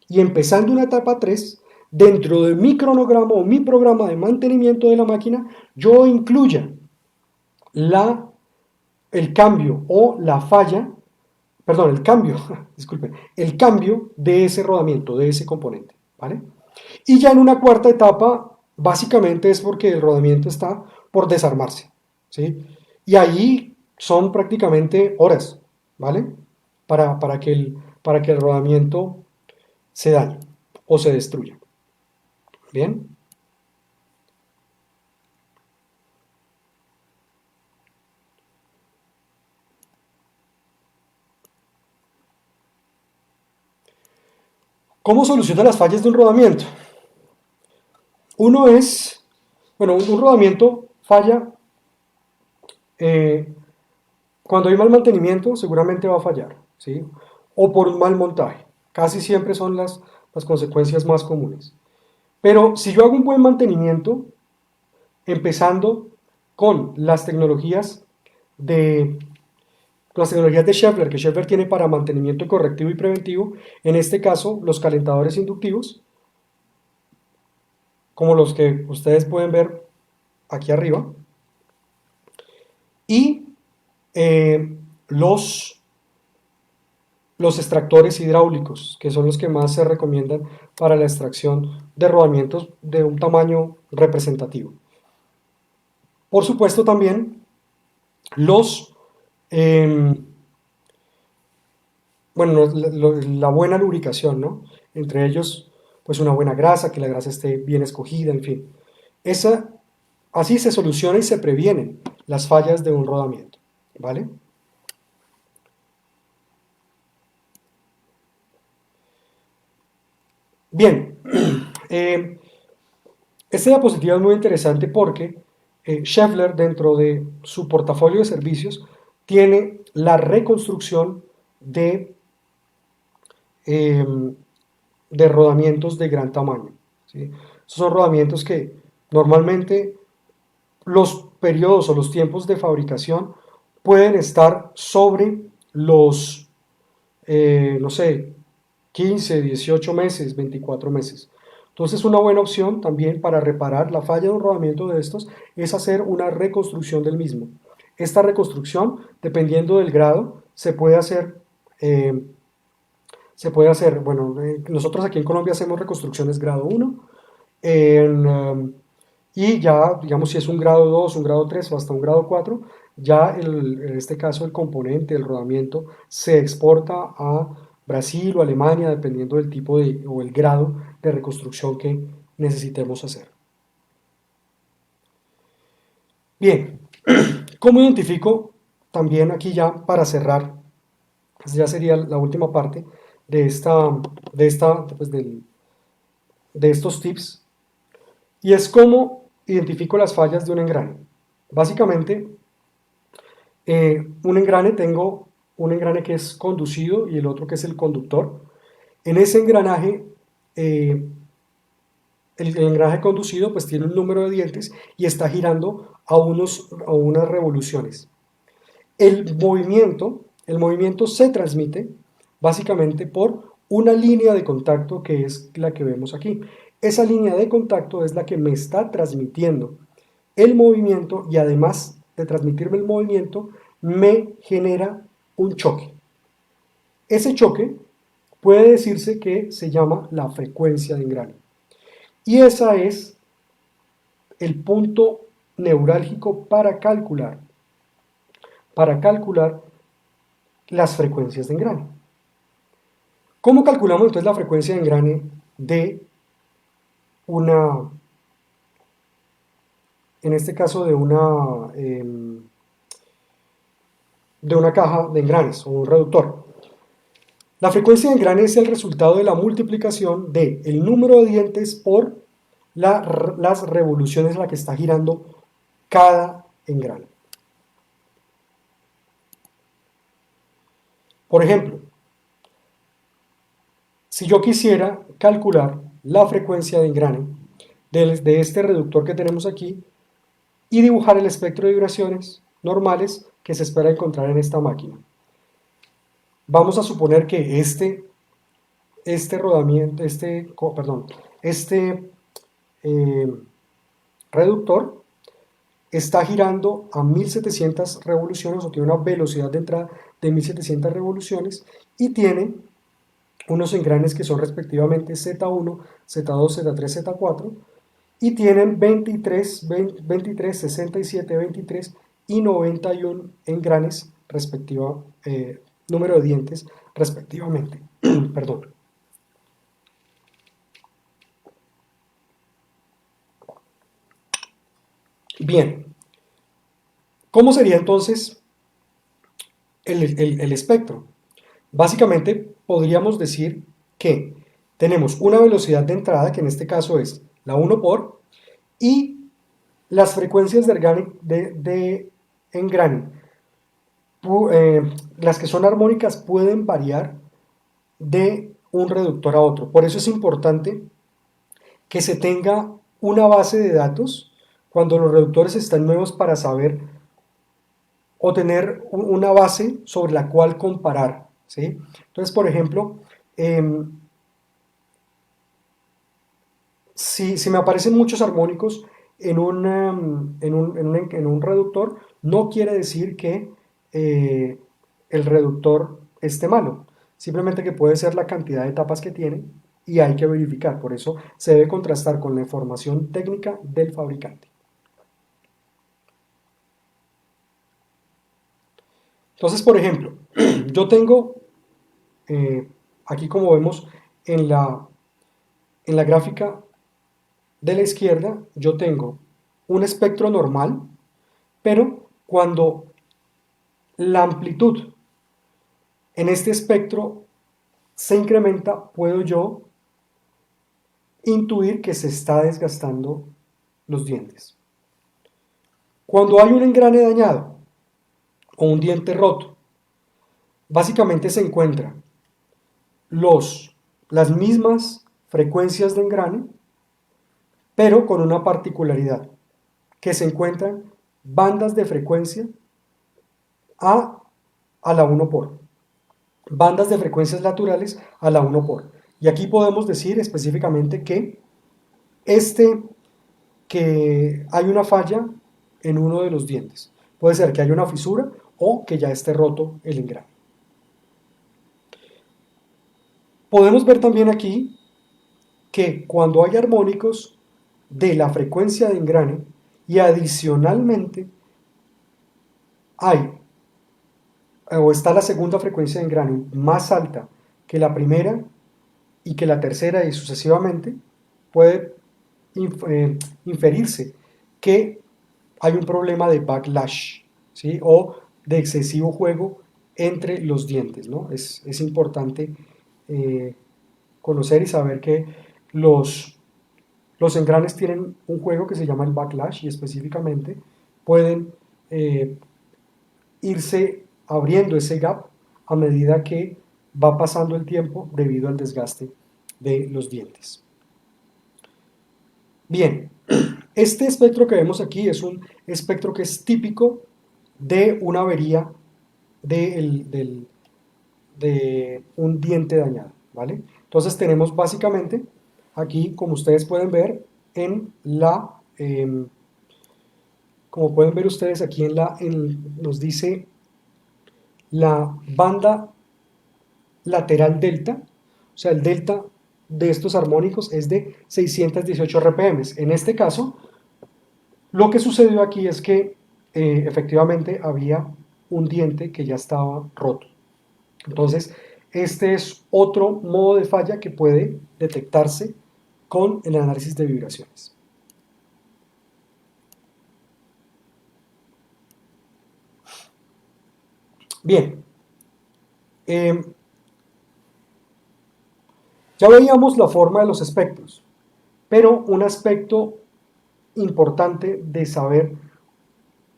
S3: y empezando una etapa 3, dentro de mi cronograma o mi programa de mantenimiento de la máquina, yo incluya el cambio o la falla, perdón, el cambio, disculpen, el cambio de ese rodamiento, de ese componente, ¿vale? Y ya en una cuarta etapa, básicamente es porque el rodamiento está por desarmarse, ¿sí? Y ahí son prácticamente horas, ¿vale? Para que el rodamiento se dañe o se destruya. ¿Bien? ¿Cómo soluciona las fallas de un rodamiento? Un rodamiento falla cuando hay mal mantenimiento, seguramente va a fallar, ¿sí? O por un mal montaje. Casi siempre son las consecuencias más comunes. Pero si yo hago un buen mantenimiento, empezando con las tecnologías de Schaeffler, que Schaeffler tiene para mantenimiento correctivo y preventivo, en este caso los calentadores inductivos, como los que ustedes pueden ver aquí arriba, y los extractores hidráulicos, que son los que más se recomiendan para la extracción de rodamientos de un tamaño representativo. Por supuesto también los, bueno, la buena lubricación, ¿no? Entre ellos, pues una buena grasa, que la grasa esté bien escogida, en fin. Así se soluciona y se previenen las fallas de un rodamiento, ¿vale? Bien, esta diapositiva es muy interesante porque Schaeffler, dentro de su portafolio de servicios, tiene la reconstrucción de rodamientos de gran tamaño, ¿sí? Estos son rodamientos que normalmente los periodos o los tiempos de fabricación pueden estar sobre los, no sé, 15, 18 meses, 24 meses. Entonces una buena opción también para reparar la falla de un rodamiento de estos es hacer una reconstrucción del mismo. Esta reconstrucción, dependiendo del grado, bueno, nosotros aquí en Colombia hacemos reconstrucciones grado 1, y ya, digamos, si es un grado 2, un grado 3 o hasta un grado 4, ya en este caso el componente, el rodamiento, se exporta a Brasil o Alemania, dependiendo del tipo o el grado de reconstrucción que necesitemos hacer. Bien, ¿cómo identifico? También aquí ya para cerrar, pues ya sería la última parte de pues de estos tips, y es cómo identifico las fallas de un engrane. Básicamente, tengo un engrane que es conducido y el otro que es el conductor. En ese engranaje, el engranaje conducido pues tiene un número de dientes y está girando a unas revoluciones. El movimiento se transmite básicamente por una línea de contacto que es la que vemos aquí. Esa línea de contacto es la que me está transmitiendo el movimiento, y además de transmitirme el movimiento, me genera un choque. Ese choque puede decirse que se llama la frecuencia de engrane. Y esa es el punto neurálgico para calcular las frecuencias de engrane. ¿Cómo calculamos entonces la frecuencia de engrane en este caso de una caja de engranes o un reductor? La frecuencia de engrane es el resultado de la multiplicación del número de dientes por las revoluciones en las que está girando cada engrane. Por ejemplo, si yo quisiera calcular la frecuencia de engrane de este reductor que tenemos aquí y dibujar el espectro de vibraciones normales que se espera encontrar en esta máquina, vamos a suponer que este reductor está girando a 1700 revoluciones, o tiene una velocidad de entrada de 1700 revoluciones, y tiene unos engranes que son respectivamente Z1, Z2, Z3, Z4, y tienen 23, 67, 23 y 91 engranes número de dientes respectivamente. Perdón. Bien, ¿cómo sería entonces el espectro? Básicamente podríamos decir que tenemos una velocidad de entrada, que en este caso es la 1 por, y las frecuencias de engrane, las que son armónicas, pueden variar de un reductor a otro. Por eso es importante que se tenga una base de datos cuando los reductores están nuevos, para saber o tener una base sobre la cual comparar, ¿sí? Entonces, por ejemplo, si me aparecen muchos armónicos en un reductor, no quiere decir que el reductor esté malo, simplemente que puede ser la cantidad de etapas que tiene y hay que verificar, por eso se debe contrastar con la información técnica del fabricante. Entonces, por ejemplo, yo tengo, aquí como vemos en la gráfica de la izquierda, yo tengo un espectro normal, pero cuando la amplitud en este espectro se incrementa, puedo yo intuir que se está desgastando los dientes. Cuando hay un engrane dañado o un diente roto, básicamente se encuentran las mismas frecuencias de engrane, pero con una particularidad, que se encuentran bandas de frecuencia a la 1 por, bandas de frecuencias naturales a la 1 por. Y aquí podemos decir específicamente que hay una falla en uno de los dientes. Puede ser que haya una fisura o que ya esté roto el engrane. Podemos ver también aquí que cuando hay armónicos de la frecuencia de engrane y adicionalmente hay o está la segunda frecuencia de engrane más alta que la primera y que la tercera y sucesivamente, puede inferirse que hay un problema de backlash, ¿sí? O de excesivo juego entre los dientes, ¿no? Es importante conocer y saber que los engranes tienen un juego que se llama el backlash y específicamente pueden irse abriendo ese gap a medida que va pasando el tiempo debido al desgaste de los dientes. Bien, este espectro que vemos aquí es un espectro que es típico de una avería de un diente dañado, ¿vale? Entonces tenemos básicamente aquí, como ustedes pueden ver, como pueden ver ustedes aquí nos dice la banda lateral delta, o sea, el delta de estos armónicos es de 618 RPM. En este caso, lo que sucedió aquí es que efectivamente había un diente que ya estaba roto. Entonces, este es otro modo de falla que puede detectarse con el análisis de vibraciones. Bien, ya veíamos la forma de los espectros, pero un aspecto importante de saber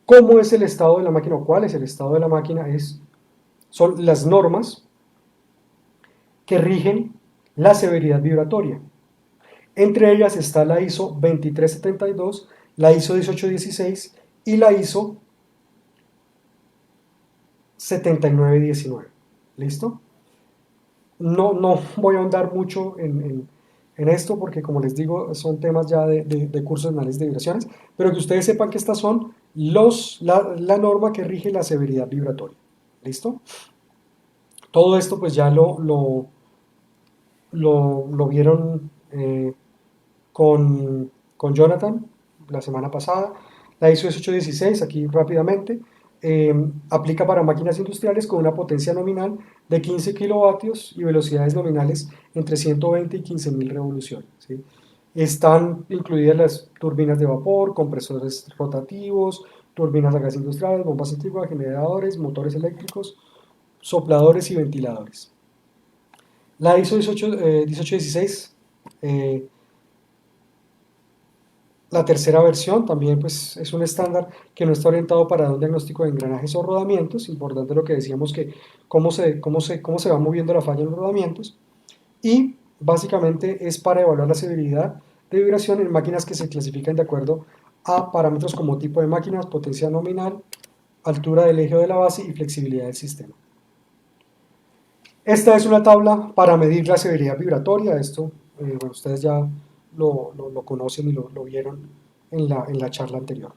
S3: cómo es el estado de la máquina o cuál es el estado de la máquina son las normas que rigen la severidad vibratoria. Entre ellas está la ISO 2372, la ISO 1816 y la ISO 7919. ¿Listo? No voy a ahondar mucho en esto porque, como les digo, son temas ya de cursos de análisis de vibraciones, pero que ustedes sepan que estas son la norma que rige la severidad vibratoria. ¿Listo? Todo esto pues ya lo vieron con Jonathan la semana pasada. La ISO 1816, aquí rápidamente, aplica para máquinas industriales con una potencia nominal de 15 kilovatios y velocidades nominales entre 120 y 15.000 revoluciones, ¿sí? Están incluidas las turbinas de vapor, compresores rotativos, turbinas a gas industriales, bombas centrífugas, generadores, motores eléctricos, sopladores y ventiladores. La ISO 1816, la tercera versión, también pues, es un estándar que no está orientado para un diagnóstico de engranajes o rodamientos. Importante lo que decíamos, que cómo se va moviendo la falla en los rodamientos. Y básicamente es para evaluar la severidad de vibración en máquinas que se clasifican de acuerdo a parámetros como tipo de máquinas, potencia nominal, altura del eje de la base y flexibilidad del sistema. Esta es una tabla para medir la severidad vibratoria. Esto, bueno, ustedes ya lo conocen y lo vieron en la charla anterior.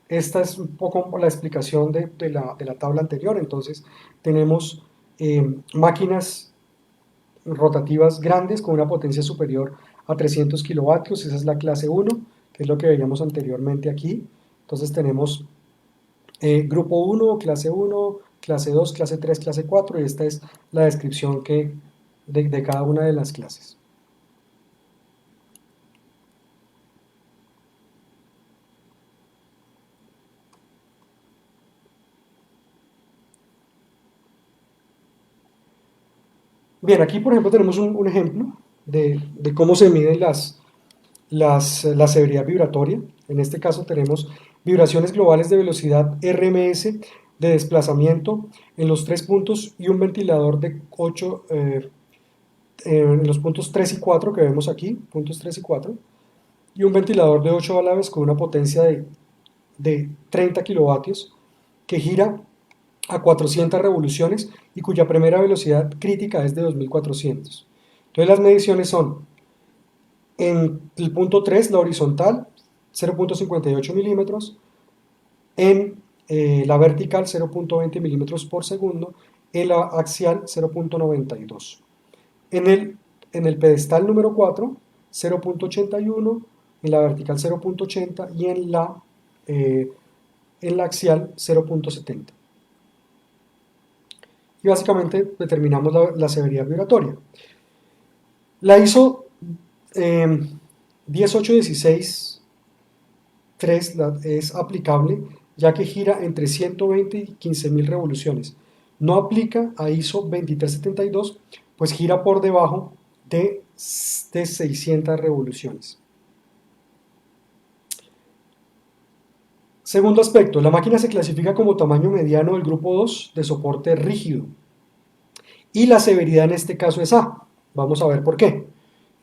S3: Esta es un poco la explicación de la tabla anterior. Entonces tenemos máquinas rotativas grandes con una potencia superior a 300 kilovatios, esa es la clase 1, que es lo que veíamos anteriormente aquí. Entonces tenemos grupo 1, clase 1, clase 2, clase 3, clase 4, y esta es la descripción de cada una de las clases. Bien, aquí por ejemplo tenemos un ejemplo de cómo se miden la severidad vibratoria. En este caso tenemos vibraciones globales de velocidad RMS de desplazamiento en los 3 puntos y un ventilador de 8, en los puntos 3 y 4 que vemos aquí, puntos 3 y 4, y un ventilador de 8 válvulas con una potencia de 30 kilovatios que gira a 400 revoluciones y cuya primera velocidad crítica es de 2400. Entonces las mediciones son: en el punto 3, la horizontal, 0.58 milímetros, en la vertical 0.20 milímetros por segundo, en la axial 0.92. En el pedestal número 4, 0.81, en la vertical 0.80 y en la axial 0.70. Y básicamente determinamos la severidad vibratoria. La ISO 10816-3 es aplicable ya que gira entre 120 y 15.000 revoluciones. No aplica a ISO 2372, pues gira por debajo de 600 revoluciones. Segundo aspecto, la máquina se clasifica como tamaño mediano del grupo 2 de soporte rígido. Y la severidad en este caso es A. Vamos a ver por qué.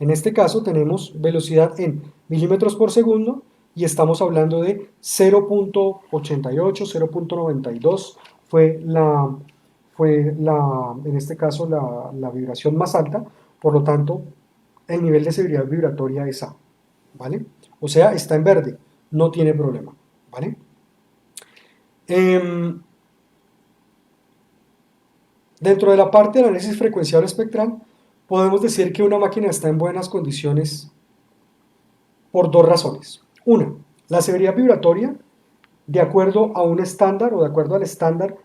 S3: En este caso tenemos velocidad en milímetros por segundo y estamos hablando de 0.88, 0.92 en este caso la vibración más alta, por lo tanto el nivel de severidad vibratoria es A, ¿vale? O sea, está en verde, no tiene problema, ¿vale? Dentro de la parte de análisis frecuencial o espectral, podemos decir que una máquina está en buenas condiciones por dos razones. Una, la severidad vibratoria, de acuerdo a un estándar o de acuerdo al estándar,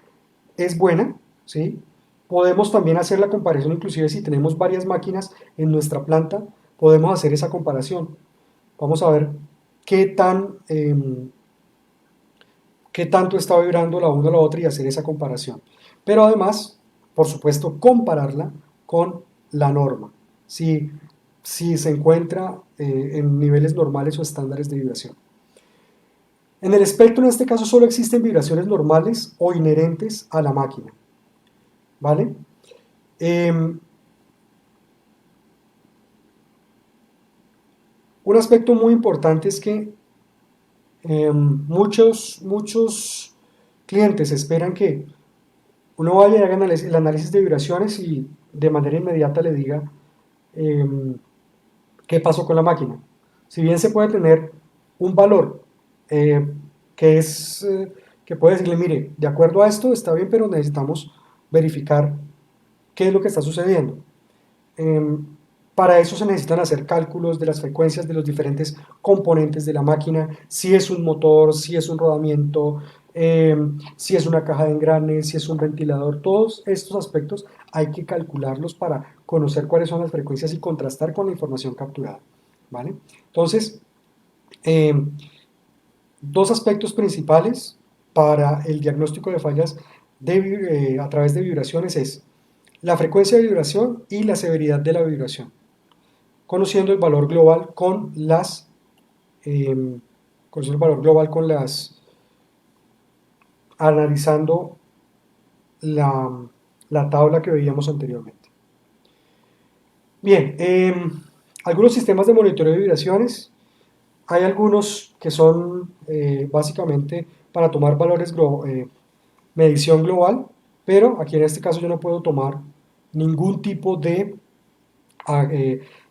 S3: es buena, ¿sí? Podemos también hacer la comparación, inclusive si tenemos varias máquinas en nuestra planta, podemos hacer esa comparación. Vamos a ver qué tanto está vibrando la una a la otra y hacer esa comparación. Pero además, por supuesto, compararla con la norma, si se encuentra en niveles normales o estándares de vibración. En el espectro, en este caso, solo existen vibraciones normales o inherentes a la máquina, ¿vale? Un aspecto muy importante es que muchos clientes esperan que uno vaya y haga el análisis de vibraciones y de manera inmediata le diga qué pasó con la máquina. Si bien se puede tener un valor que puede decirle, mire, de acuerdo a esto está bien, pero necesitamos verificar qué es lo que está sucediendo. Para eso se necesitan hacer cálculos de las frecuencias de los diferentes componentes de la máquina, si es un motor, si es un rodamiento, si es una caja de engranes, si es un ventilador. Todos estos aspectos hay que calcularlos para conocer cuáles son las frecuencias y contrastar con la información capturada, ¿vale? Entonces, dos aspectos principales para el diagnóstico de fallas a través de vibraciones es la frecuencia de vibración y la severidad de la vibración, conociendo el valor global con analizando la tabla que veíamos anteriormente. Bien, algunos sistemas de monitoreo de vibraciones. Hay algunos que son básicamente para tomar valores medición global, pero aquí en este caso yo no puedo tomar ningún tipo de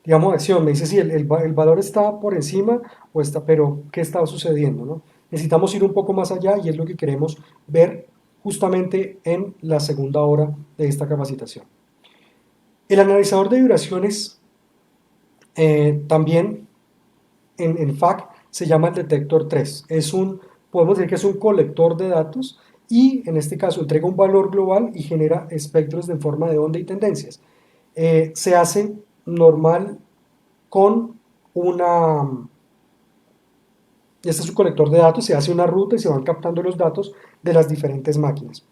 S3: digamos, acción, me dice si el valor está por encima o está, pero ¿qué está sucediendo, no? Necesitamos ir un poco más allá y es lo que queremos ver justamente en la segunda hora de esta capacitación. El analizador de vibraciones también en FAC se llama el detector 3. Podemos decir que es un colector de datos y en este caso entrega un valor global y genera espectros en forma de onda y tendencias. Se hace normal con este es un colector de datos, se hace una ruta y se van captando los datos de las diferentes máquinas.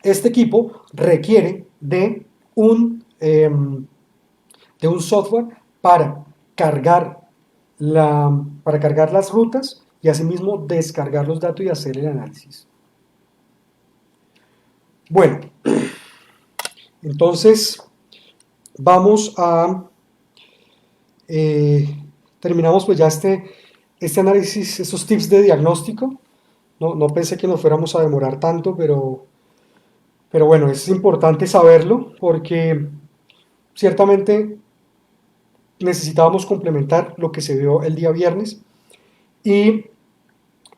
S3: Este equipo requiere de un software cargar para cargar las rutas y asimismo descargar los datos y hacer el análisis. Bueno, entonces vamos a terminamos pues ya este análisis, estos tips de diagnóstico. No pensé que nos fuéramos a demorar tanto, pero bueno, es importante saberlo porque ciertamente necesitábamos complementar lo que se vio el día viernes y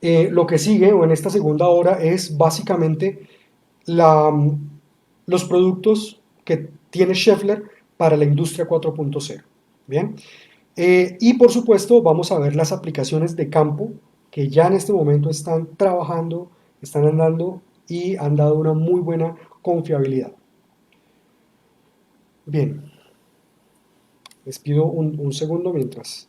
S3: lo que sigue o en esta segunda hora es básicamente los productos que tiene Schaeffler para la industria 4.0. Bien, y por supuesto vamos a ver las aplicaciones de campo que ya en este momento están trabajando, están andando y han dado una muy buena confiabilidad. Bien, les pido un segundo mientras.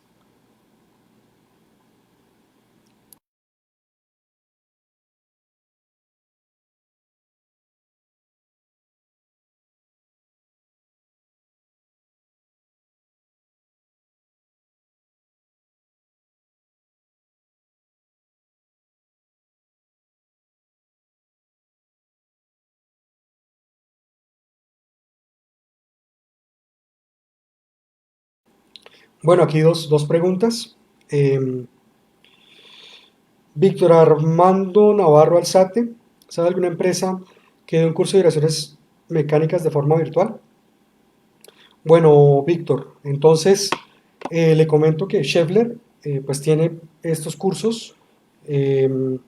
S3: Bueno, aquí dos preguntas. Víctor Armando Navarro Alzate, ¿sabe alguna empresa que dé un curso de vibraciones mecánicas de forma virtual? Bueno, Víctor, entonces le comento que Schaeffler pues tiene estos cursos. eh,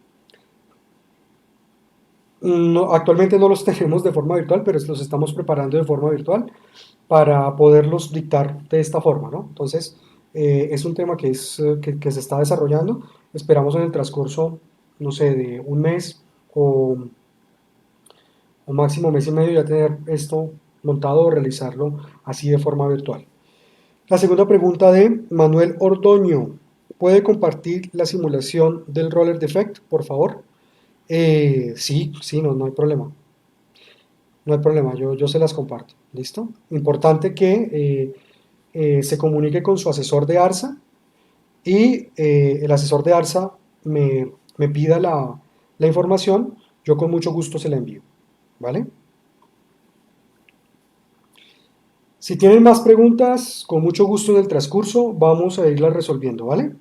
S3: Actualmente no los tenemos de forma virtual, pero los estamos preparando de forma virtual para poderlos dictar de esta forma, ¿no? Entonces, es un tema que se está desarrollando. Esperamos en el transcurso, no sé, de un mes o máximo mes y medio ya tener esto montado o realizarlo así de forma virtual. La segunda pregunta de Manuel Ordoño. ¿Puede compartir la simulación del roller defect, por favor? Sí, no hay problema. No hay problema, yo se las comparto. ¿Listo? Importante que se comunique con su asesor de ARSA y el asesor de ARSA me pida la información, yo con mucho gusto se la envío. ¿Vale? Si tienen más preguntas, con mucho gusto en el transcurso vamos a irlas resolviendo, ¿vale?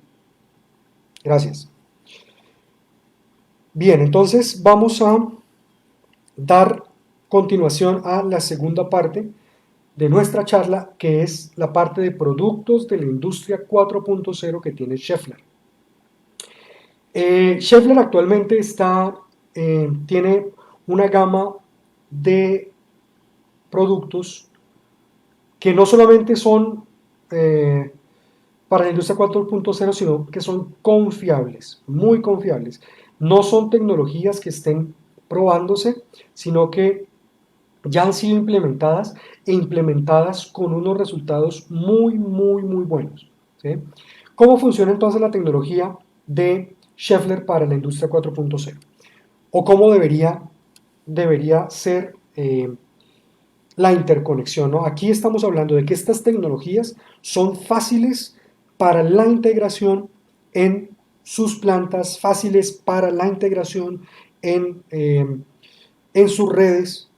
S3: Gracias. Bien, entonces vamos a dar continuación a la segunda parte de nuestra charla, que es la parte de productos de la industria 4.0 que tiene Schaeffler. Schaeffler actualmente tiene una gama de productos que no solamente son para la industria 4.0, sino que son confiables, muy confiables. No son tecnologías que estén probándose, sino que ya han sido implementadas e implementadas con unos resultados muy buenos. ¿Sí? ¿Cómo funciona entonces la tecnología de Schaeffler para la industria 4.0? ¿O cómo debería ser la interconexión, ¿no? Aquí estamos hablando de que estas tecnologías son fáciles para la integración en sus plantas, fáciles para la integración en sus redes,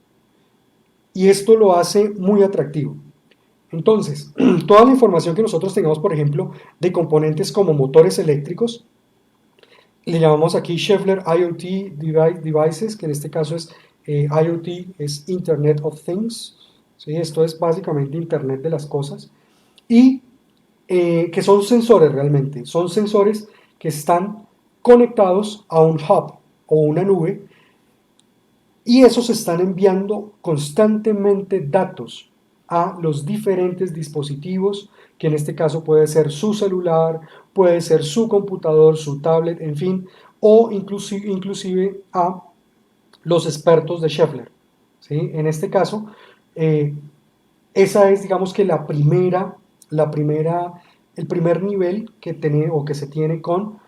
S3: y esto lo hace muy atractivo. Entonces, toda la información que nosotros tengamos, por ejemplo, de componentes como motores eléctricos, le llamamos aquí Schaeffler IoT Devices, que en este caso es IoT, es Internet of Things, ¿sí? Esto es básicamente Internet de las cosas. y que son sensores realmente, son sensores que están conectados a un hub o una nube y esos están enviando constantemente datos a los diferentes dispositivos, que en este caso puede ser su celular, puede ser su computador, su tablet, en fin, o inclusive a los expertos de Schaeffler, ¿sí? En este caso, esa es, digamos que el primer nivel que tiene o que se tiene con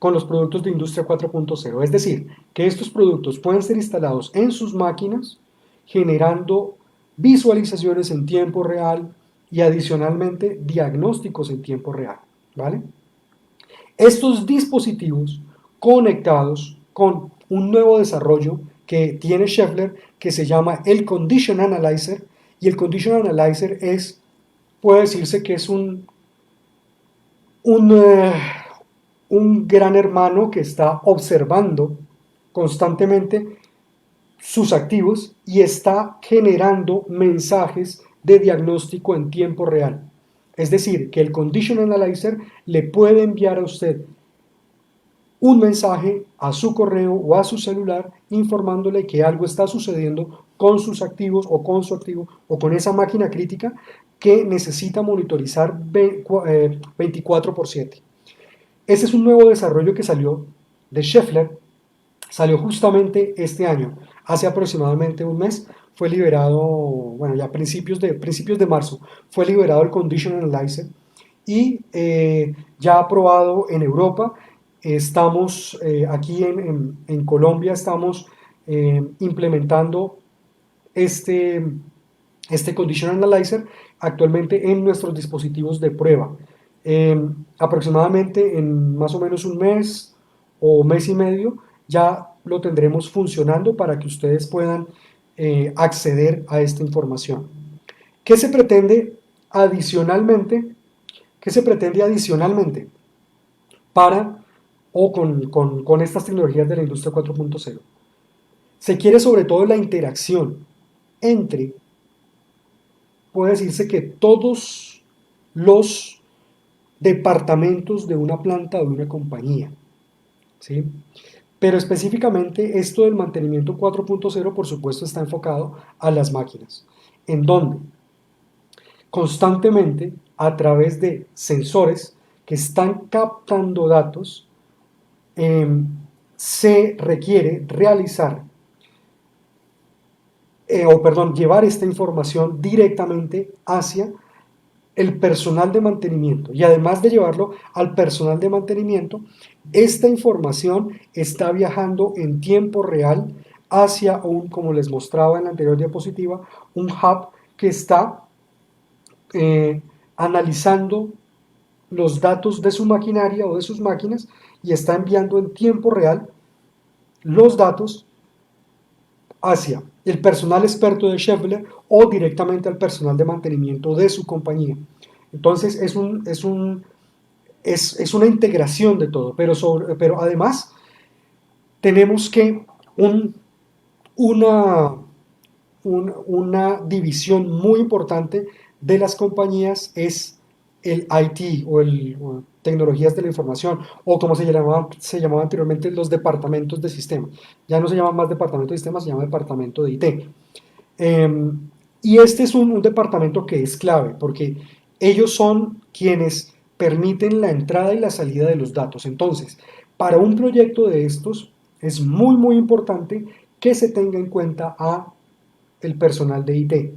S3: los productos de Industria 4.0. Es decir, que estos productos pueden ser instalados en sus máquinas, generando visualizaciones en tiempo real y adicionalmente diagnósticos en tiempo real, ¿vale? Estos dispositivos conectados con un nuevo desarrollo que tiene Schaeffler que se llama el Condition Analyzer, y el Condition Analyzer puede decirse que es un gran hermano que está observando constantemente sus activos y está generando mensajes de diagnóstico en tiempo real. Es decir, que el Condition Analyzer le puede enviar a usted un mensaje a su correo o a su celular informándole que algo está sucediendo con sus activos o con su activo o con esa máquina crítica que necesita monitorizar 24/7. Ese es un nuevo desarrollo que salió de Schaeffler, salió justamente este año, hace aproximadamente un mes, fue liberado, bueno, ya principios de marzo, fue liberado el Condition Analyzer y ya aprobado en Europa. Estamos aquí en Colombia, estamos implementando este Condition Analyzer actualmente en nuestros dispositivos de prueba. Aproximadamente en más o menos un mes o mes y medio ya lo tendremos funcionando para que ustedes puedan acceder a esta información. ¿Qué se pretende adicionalmente? ¿Qué se pretende adicionalmente con estas tecnologías de la industria 4.0? Se quiere sobre todo la interacción entre, puede decirse que todos los departamentos de una planta o de una compañía, ¿sí? Pero específicamente esto del mantenimiento 4.0, por supuesto, está enfocado a las máquinas, en donde constantemente a través de sensores que están captando datos, se requiere llevar esta información directamente hacia el personal de mantenimiento, y además de llevarlo al personal de mantenimiento, esta información está viajando en tiempo real hacia como les mostraba en la anterior diapositiva, un hub que está analizando los datos de su maquinaria o de sus máquinas y está enviando en tiempo real los datos hacia el personal experto de Schaeffler o directamente al personal de mantenimiento de su compañía. Entonces es una integración de todo, pero además tenemos que una división muy importante de las compañías es el IT o tecnologías de la información, o como se llamaba anteriormente, los departamentos de sistemas. Ya no se llama más departamento de sistemas, se llama departamento de IT. Y este es un departamento que es clave, porque ellos son quienes permiten la entrada y la salida de los datos. Entonces, para un proyecto de estos, es muy, muy importante que se tenga en cuenta a el personal de IT.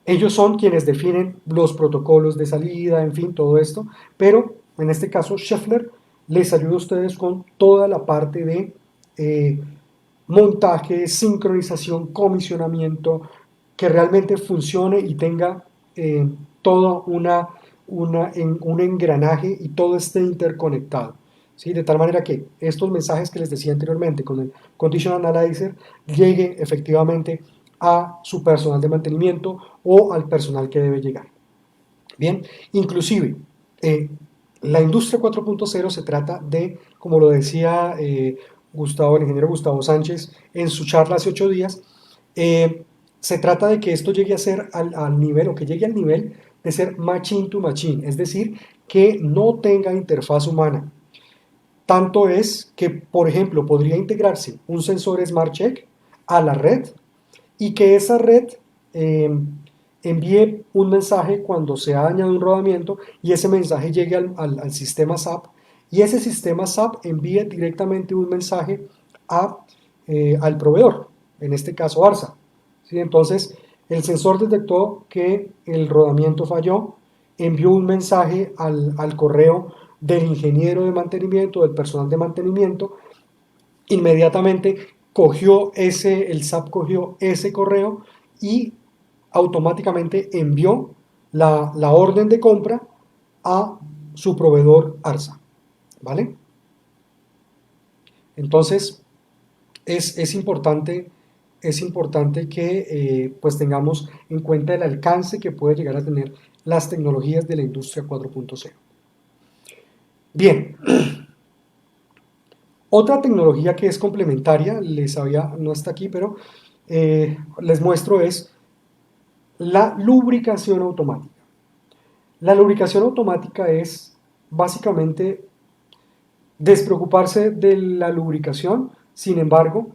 S3: Ellos son quienes definen los protocolos de salida, en fin, todo esto, pero en este caso Schaeffler les ayuda a ustedes con toda la parte de montaje, sincronización, comisionamiento, que realmente funcione y tenga todo un engranaje y todo esté interconectado, ¿sí? De tal manera que estos mensajes que les decía anteriormente con el Condition Analyzer lleguen efectivamente a su personal de mantenimiento o al personal que debe llegar. Bien, inclusive la industria 4.0 se trata de, como lo decía el ingeniero Gustavo Sánchez en su charla hace 8 días, se trata de que esto llegue a ser al nivel, o que llegue al nivel de ser machine to machine, es decir, que no tenga interfaz humana. Tanto es que, por ejemplo, podría integrarse un sensor Smart Check a la red y que esa red envíe un mensaje cuando se ha dañado un rodamiento y ese mensaje llegue al sistema SAP y ese sistema SAP envíe directamente un mensaje al proveedor, en este caso ARSA. ¿Sí? Entonces, el sensor detectó que el rodamiento falló, envió un mensaje al correo del ingeniero de mantenimiento, del personal de mantenimiento, inmediatamente el SAP cogió ese correo y automáticamente envió la orden de compra a su proveedor ARSA, ¿vale? Entonces, es importante que pues tengamos en cuenta el alcance que puede llegar a tener las tecnologías de la industria 4.0. Bien, otra tecnología que es complementaria, no está aquí, pero les muestro es la lubricación automática. La lubricación automática es básicamente despreocuparse de la lubricación. Sin embargo,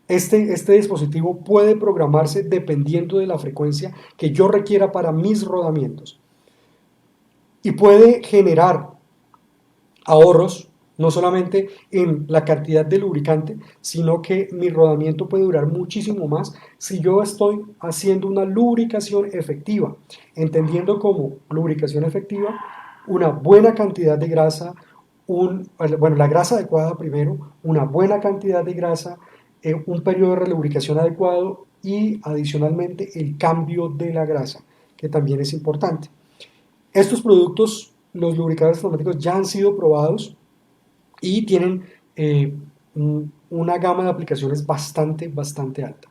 S3: este dispositivo puede programarse dependiendo de la frecuencia que yo requiera para mis rodamientos y puede generar ahorros no solamente en la cantidad de lubricante, sino que mi rodamiento puede durar muchísimo más si yo estoy haciendo una lubricación efectiva, entendiendo como lubricación efectiva una buena cantidad de grasa, la grasa adecuada primero, una buena cantidad de grasa, un periodo de relubricación adecuado y adicionalmente el cambio de la grasa, que también es importante. Estos productos, los lubricadores automáticos, ya han sido probados y tienen una gama de aplicaciones bastante alta.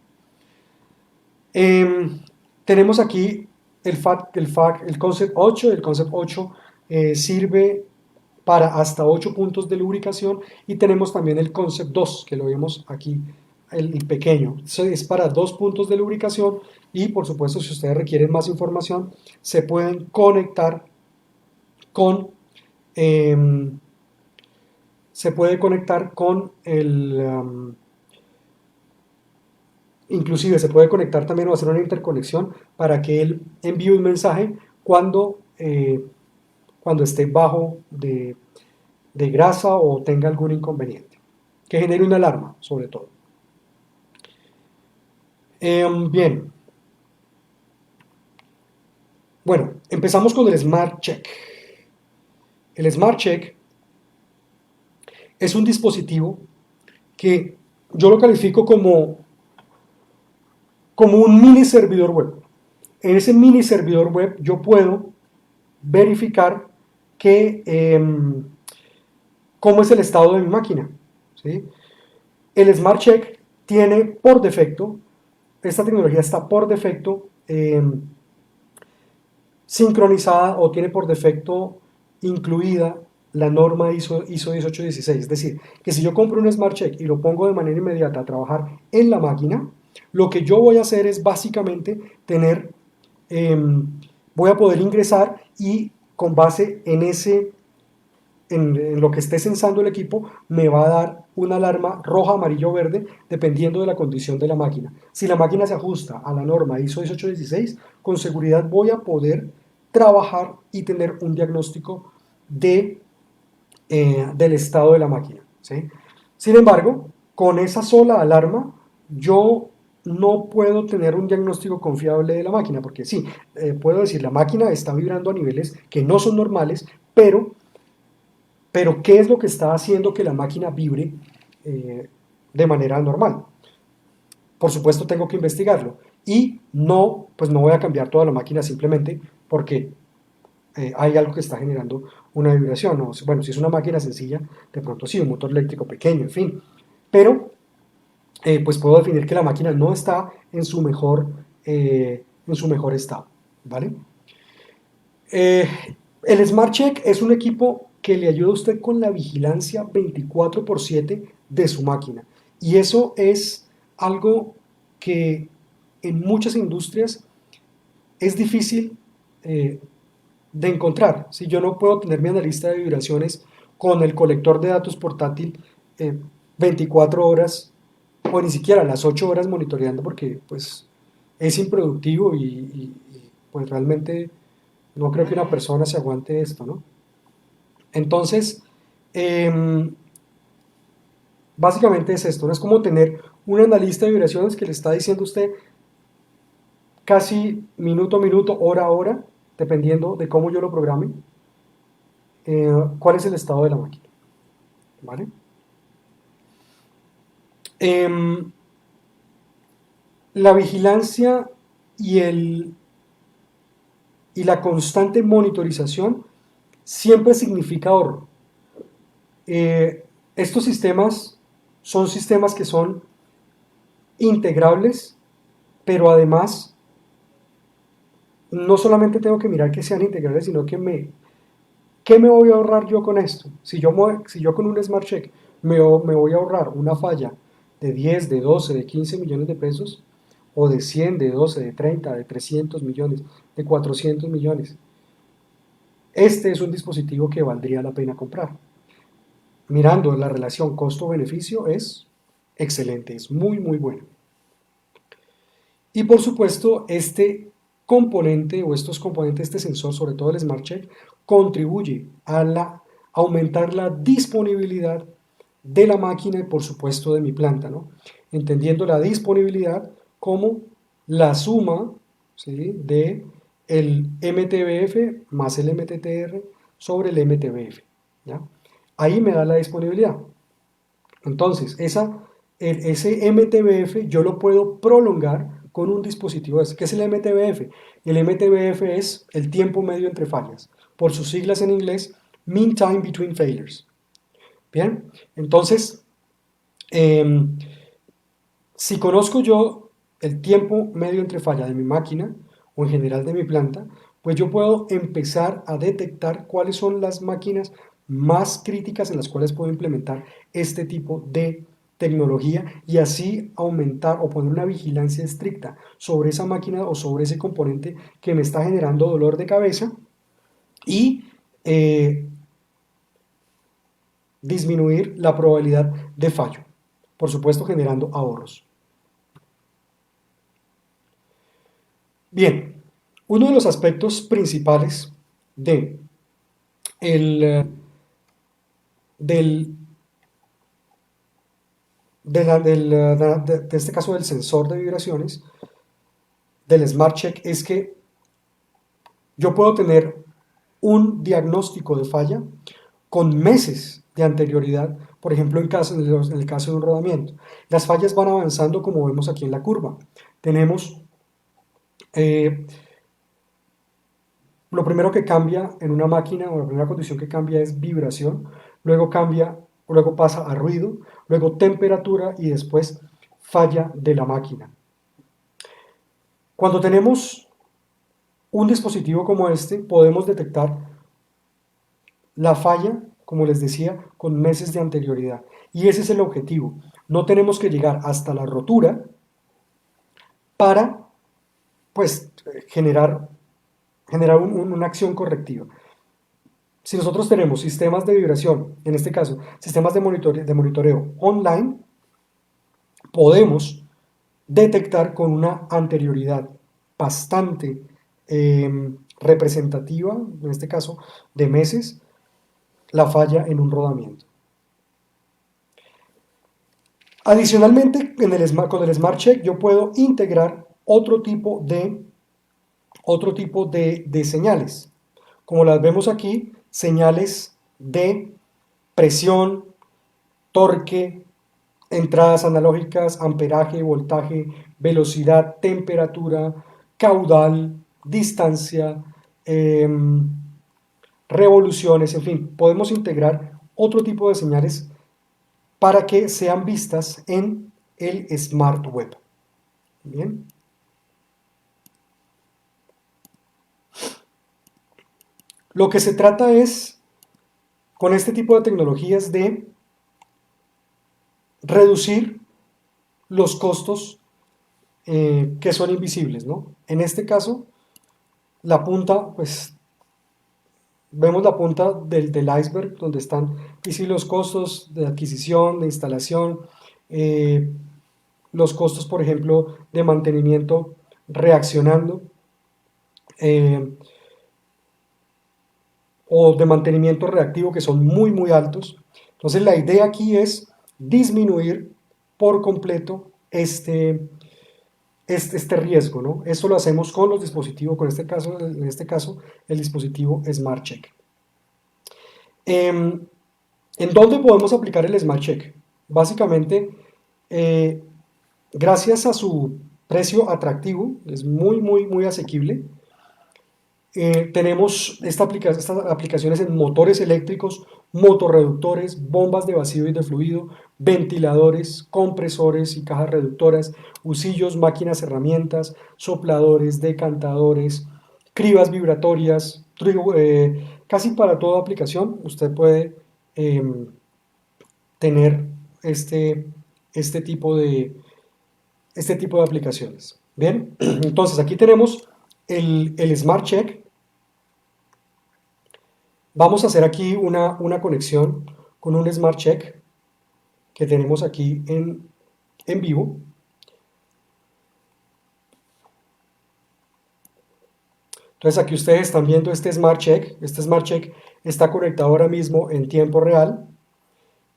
S3: Tenemos aquí el Concept 8. El Concept 8 sirve para hasta 8 puntos de lubricación y tenemos también el Concept 2, que lo vemos aquí, el pequeño. Es para 2 puntos de lubricación y, por supuesto, si ustedes requieren más información, se pueden conectar con inclusive se puede conectar también o hacer una interconexión para que él envíe un mensaje cuando esté bajo de grasa o tenga algún inconveniente, que genere una alarma sobre todo. Bien, bueno, empezamos con el Smart Check. El Smart Check es un dispositivo que yo lo califico como un mini servidor web. En ese mini servidor web yo puedo verificar cómo es el estado de mi máquina, ¿sí? El Smart Check tiene por defecto, esta tecnología está por defecto sincronizada o tiene por defecto incluida la norma ISO 18016. Es decir, que si yo compro un Smart Check y lo pongo de manera inmediata a trabajar en la máquina, lo que yo voy a hacer es básicamente voy a poder ingresar y con base en lo que esté sensando el equipo, me va a dar una alarma roja, amarillo o verde, dependiendo de la condición de la máquina. Si la máquina se ajusta a la norma ISO 18016, con seguridad voy a poder trabajar y tener un diagnóstico del estado de la máquina, ¿sí? Sin embargo, con esa sola alarma, yo no puedo tener un diagnóstico confiable de la máquina, porque sí, puedo decir, la máquina está vibrando a niveles que no son normales, pero ¿qué es lo que está haciendo que la máquina vibre de manera normal? Por supuesto tengo que investigarlo y pues no voy a cambiar toda la máquina simplemente porque hay algo que está generando una vibración. ¿No? Bueno, si es una máquina sencilla, de pronto sí, un motor eléctrico pequeño, en fin, pero pues puedo definir que la máquina no está en su mejor estado, ¿vale? El Smart Check es un equipo que le ayuda a usted con la vigilancia 24/7 de su máquina. Y eso es algo que en muchas industrias es difícil de encontrar. Si yo no puedo tener mi analista de vibraciones con el colector de datos portátil 24 horas o ni siquiera las 8 horas monitoreando, porque pues es improductivo pues realmente no creo que una persona se aguante esto, ¿no? Entonces, básicamente es esto, ¿no? Es como tener un analista de vibraciones que le está diciendo a usted casi minuto a minuto, hora a hora, dependiendo de cómo yo lo programe, cuál es el estado de la máquina, ¿vale? La vigilancia y la constante monitorización siempre significa ahorro. Estos sistemas son sistemas que son integrables, pero además no solamente tengo que mirar que sean integrables, sino que ¿qué me voy a ahorrar yo con esto? Si yo con un Smart Check me voy a ahorrar una falla de 10, de 12, de 15 millones de pesos, o de 100, de 12, de 30, de 300 millones, de 400 millones, este es un dispositivo que valdría la pena comprar. Mirando la relación costo-beneficio es excelente, es muy muy bueno. Y por supuesto este componente o estos componentes, este sensor, sobre todo el Smart Check, contribuye a aumentar la disponibilidad de la máquina y por supuesto de mi planta, ¿no? Entendiendo la disponibilidad como la suma, ¿sí?, de el MTBF más el MTTR sobre el MTBF, ¿ya? Ahí me da la disponibilidad. Entonces, ese MTBF yo lo puedo prolongar con un dispositivo. ¿Qué es el MTBF? El MTBF es el tiempo medio entre fallas, por sus siglas en inglés, Mean Time Between Failures. Bien, entonces, si conozco yo el tiempo medio entre falla de mi máquina o en general de mi planta, pues yo puedo empezar a detectar cuáles son las máquinas más críticas en las cuales puedo implementar este tipo de tecnología y así aumentar o poner una vigilancia estricta sobre esa máquina o sobre ese componente que me está generando dolor de cabeza y disminuir la probabilidad de fallo, por supuesto generando ahorros. Bien, uno de los aspectos principales de este caso del sensor de vibraciones, del Smart Check, es que yo puedo tener un diagnóstico de falla con meses de anterioridad, por ejemplo en el caso de un rodamiento. Las fallas van avanzando como vemos aquí en la curva. Tenemos lo primero que cambia en una máquina, o la primera condición que cambia es vibración, luego pasa a ruido, luego temperatura y después falla de la máquina. Cuando tenemos un dispositivo como este, podemos detectar la falla, como les decía, con meses de anterioridad. Y ese es el objetivo. No tenemos que llegar hasta la rotura para, pues, generar una acción correctiva. Si nosotros tenemos sistemas de vibración, en este caso, sistemas de monitoreo online, podemos detectar con una anterioridad bastante representativa, en este caso de meses, la falla en un rodamiento. Adicionalmente, con el Smart Check yo puedo integrar otro tipo de señales. Como las vemos aquí, señales de presión, torque, entradas analógicas, amperaje, voltaje, velocidad, temperatura, caudal, distancia, revoluciones, en fin, podemos integrar otro tipo de señales para que sean vistas en el Smart Web. Bien. Lo que se trata es, con este tipo de tecnologías, de reducir los costos que son invisibles, ¿no? En este caso, la punta, pues vemos la punta del iceberg donde están visibles los costos de adquisición, de instalación, eh, los costos, por ejemplo, de mantenimiento reaccionando, eh, o de mantenimiento reactivo, que son muy muy altos. Entonces la idea aquí es disminuir por completo este riesgo, ¿no? Esto lo hacemos con los dispositivos, en este caso el dispositivo Smart Check. ¿En dónde podemos aplicar el Smart Check? Básicamente, eh, gracias a su precio atractivo, es muy muy muy asequible. Tenemos estas aplicaciones en motores eléctricos, motorreductores, bombas de vacío y de fluido, ventiladores, compresores y cajas reductoras, husillos, máquinas, herramientas, sopladores, decantadores, cribas vibratorias, casi para toda aplicación usted puede eh, tener este, este, tipo de, este tipo de aplicaciones. Bien, entonces aquí tenemos el Smart Check. Vamos a hacer aquí una conexión con un Smart Check que tenemos aquí en vivo. Entonces aquí ustedes están viendo este Smart Check. Este Smart Check está conectado ahora mismo en tiempo real.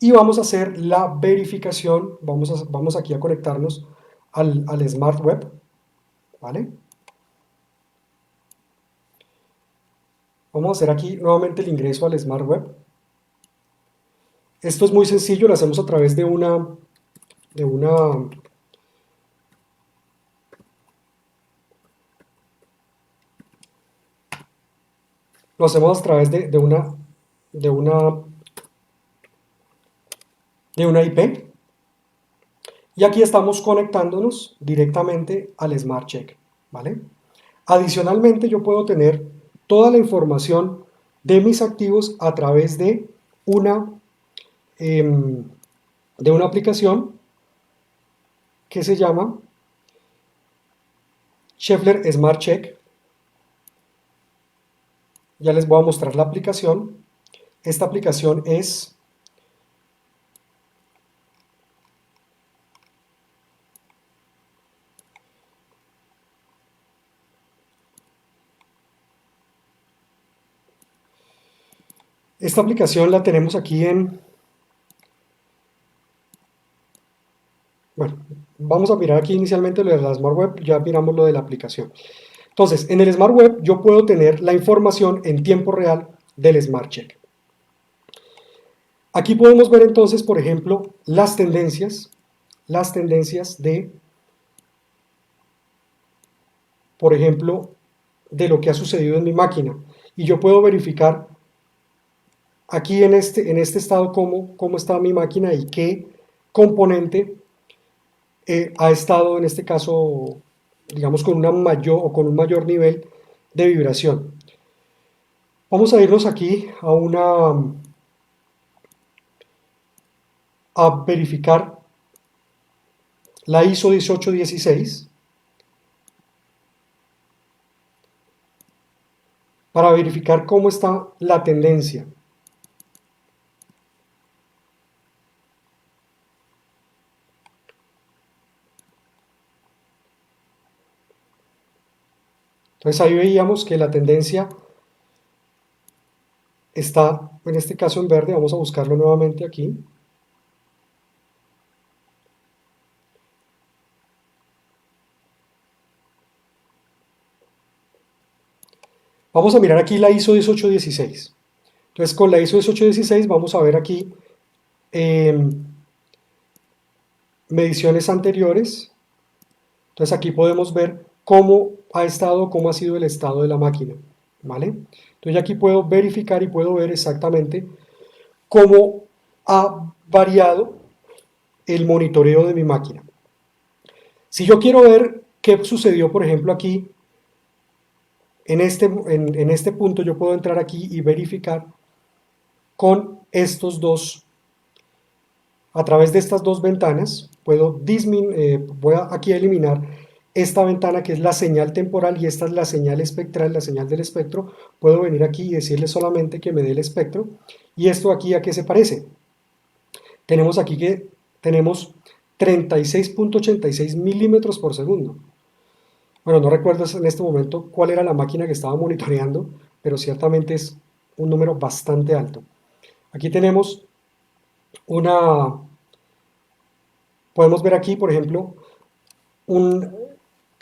S3: Y vamos a hacer la verificación. Vamos aquí a conectarnos al Smart Web. ¿Vale? Vamos a hacer aquí nuevamente el ingreso al Smart Web. Esto es muy sencillo, lo hacemos a través de una lo hacemos a través de una IP. Y aquí estamos conectándonos directamente al Smart Check, ¿vale? Adicionalmente, yo puedo tener toda la información de mis activos a través de una aplicación que se llama Schaeffler Smart Check. Ya les voy a mostrar la aplicación. Esta aplicación es esta aplicación la tenemos aquí bueno, vamos a mirar aquí inicialmente lo de la Smart Web, ya miramos lo de la aplicación. Entonces, en el Smart Web yo puedo tener la información en tiempo real del Smart Check. Aquí podemos ver entonces, por ejemplo, las tendencias de, por ejemplo, de lo que ha sucedido en mi máquina. Y yo puedo verificar aquí en este estado cómo está mi máquina y qué componente ha estado en este caso, digamos, con un mayor nivel de vibración. Vamos a irnos aquí a verificar la ISO 1816 para verificar cómo está la tendencia. Entonces ahí veíamos que la tendencia está, en este caso en verde. Vamos a buscarlo nuevamente aquí. Vamos a mirar aquí la ISO 1816. Entonces con la ISO 1816 vamos a ver aquí mediciones anteriores. Entonces aquí podemos ver cómo ha sido el estado de la máquina, ¿vale? Entonces aquí puedo verificar y puedo ver exactamente cómo ha variado el monitoreo de mi máquina. Si yo quiero ver qué sucedió, por ejemplo, aquí, en este punto yo puedo entrar aquí y verificar con estos dos, a través de estas dos ventanas, voy aquí a eliminar esta ventana que es la señal temporal y esta es la señal espectral, la señal del espectro. Puedo venir aquí y decirle solamente que me dé el espectro. ¿Y esto aquí a qué se parece? Tenemos aquí que tenemos 36.86 milímetros por segundo. Bueno, no recuerdo en este momento cuál era la máquina que estaba monitoreando, pero ciertamente es un número bastante alto. Aquí tenemos podemos ver aquí, por ejemplo,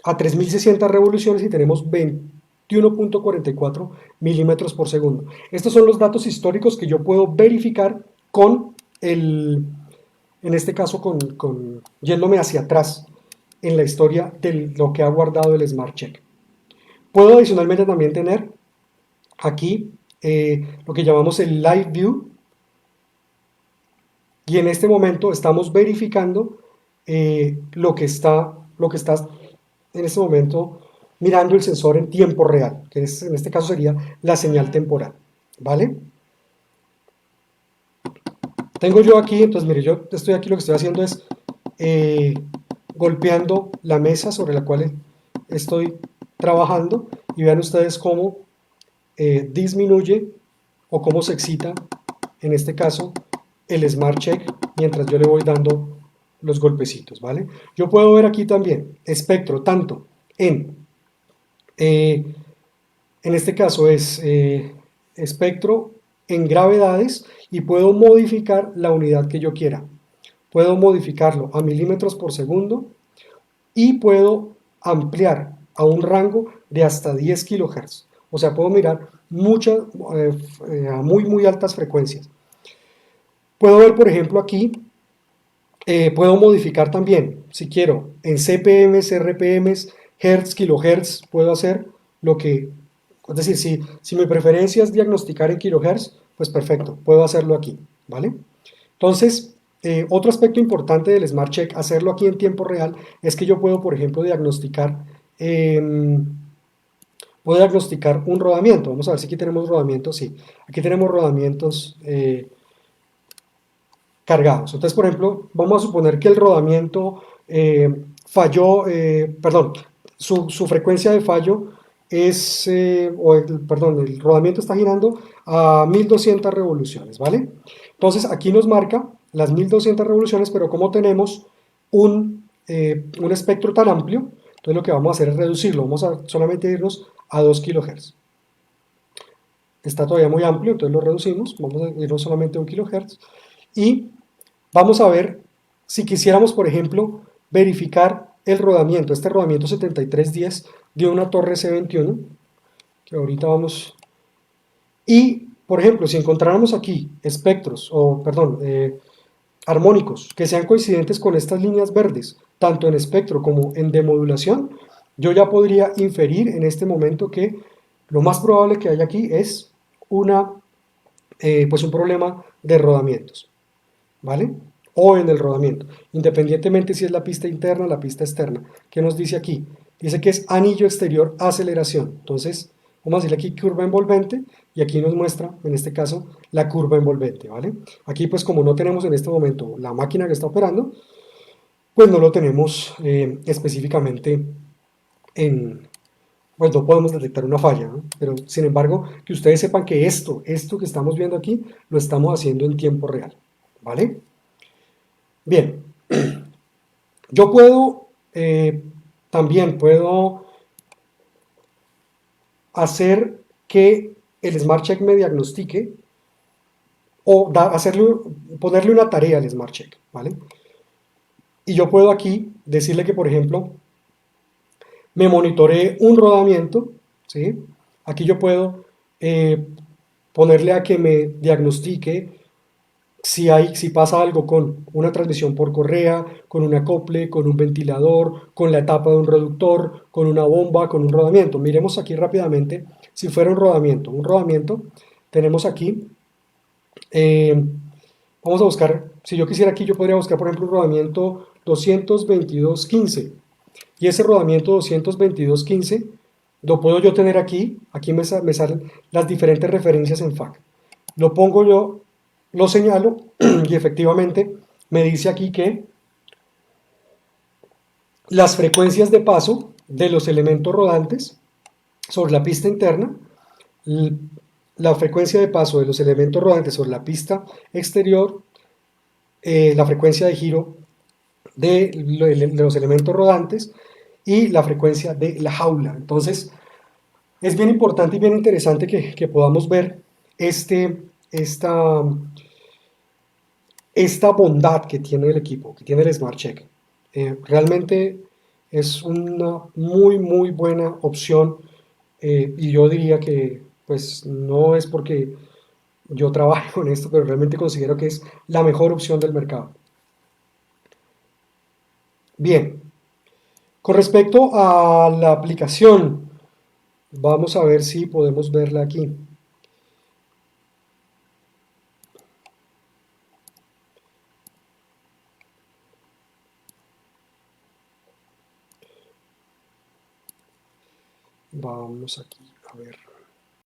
S3: a 3600 revoluciones y tenemos 21.44 milímetros por segundo. Estos son los datos históricos que yo puedo verificar en este caso, yéndome hacia atrás en la historia de lo que ha guardado el Smart Check. Puedo adicionalmente también tener aquí lo que llamamos el Live View, y en este momento estamos verificando lo que está en este momento mirando el sensor en tiempo real, que en este caso sería la señal temporal, ¿vale? Tengo yo aquí, entonces mire, yo estoy aquí, lo que estoy haciendo es golpeando la mesa sobre la cual estoy trabajando, y vean ustedes cómo disminuye o cómo se excita, en este caso, el Smart Check mientras yo le voy dando los golpecitos, ¿vale? Yo puedo ver aquí también espectro, tanto en este caso es espectro en gravedades, y puedo modificar la unidad que yo quiera. Puedo modificarlo a milímetros por segundo y puedo ampliar a un rango de hasta 10 kHz. O sea, puedo mirar a muy altas frecuencias. Puedo ver, por ejemplo, aquí, puedo modificar también, si quiero, en CPM, RPM, Hertz, kilohertz, puedo hacer lo que, es decir, si mi preferencia es diagnosticar en kilohertz, pues perfecto, puedo hacerlo aquí, ¿vale? Entonces, otro aspecto importante del Smart Check, hacerlo aquí en tiempo real, es que yo puedo, por ejemplo, diagnosticar un rodamiento. Vamos a ver si aquí tenemos rodamientos. Sí, aquí tenemos rodamientos cargados. Entonces, por ejemplo, vamos a suponer que el rodamiento falló, perdón, su frecuencia de fallo es, el rodamiento está girando a 1200 revoluciones, ¿vale? Entonces, aquí nos marca las 1200 revoluciones, pero como tenemos un espectro tan amplio, entonces lo que vamos a hacer es reducirlo. Vamos a solamente irnos a 2 kHz. Está todavía muy amplio, entonces lo reducimos. Vamos a irnos solamente a 1 kHz. Y vamos a ver si quisiéramos, por ejemplo, verificar el rodamiento. Este rodamiento 7310 de una torre C21, que ahorita vamos. Y, por ejemplo, si encontráramos aquí espectros, armónicos, que sean coincidentes con estas líneas verdes, tanto en espectro como en demodulación, yo ya podría inferir en este momento que lo más probable que haya aquí es un problema de rodamientos, ¿vale? O en el rodamiento, independientemente si es la pista interna o la pista externa. ¿Qué nos dice aquí? Dice que es anillo exterior aceleración. Entonces, vamos a decirle aquí curva envolvente, y aquí nos muestra, en este caso, la curva envolvente, ¿vale? Aquí, pues, como no tenemos en este momento la máquina que está operando, pues no lo tenemos específicamente pues no podemos detectar una falla, ¿no? Pero, sin embargo, que ustedes sepan que esto que estamos viendo aquí, lo estamos haciendo en tiempo real, ¿vale? Bien, yo también puedo hacer que el Smart Check me diagnostique o ponerle una tarea al Smart Check, ¿vale? Y yo puedo aquí decirle que, por ejemplo, me monitoree un rodamiento, ¿sí? Aquí yo puedo ponerle a que me diagnostique si pasa algo con una transmisión por correa, con un acople, con un ventilador, con la etapa de un reductor, con una bomba, con un rodamiento. Miremos aquí rápidamente si fuera un rodamiento. Un rodamiento, tenemos aquí, vamos a buscar, si yo quisiera aquí, yo podría buscar, por ejemplo, un rodamiento 222.15. Y ese rodamiento 222.15 lo puedo yo tener aquí. Aquí me salen las diferentes referencias en FAC. Lo pongo yo, lo señalo y efectivamente me dice aquí que las frecuencias de paso de los elementos rodantes sobre la pista interna, la frecuencia de paso de los elementos rodantes sobre la pista exterior, la frecuencia de giro de los elementos rodantes y la frecuencia de la jaula. Entonces, es bien importante y bien interesante que podamos ver esta bondad que tiene el equipo, que tiene el Smart Check. Realmente es una muy, muy buena opción, y yo diría que pues no es porque yo trabaje con esto, pero realmente considero que es la mejor opción del mercado. Bien, con respecto a la aplicación, vamos a ver si podemos verla aquí. Vamos aquí a ver.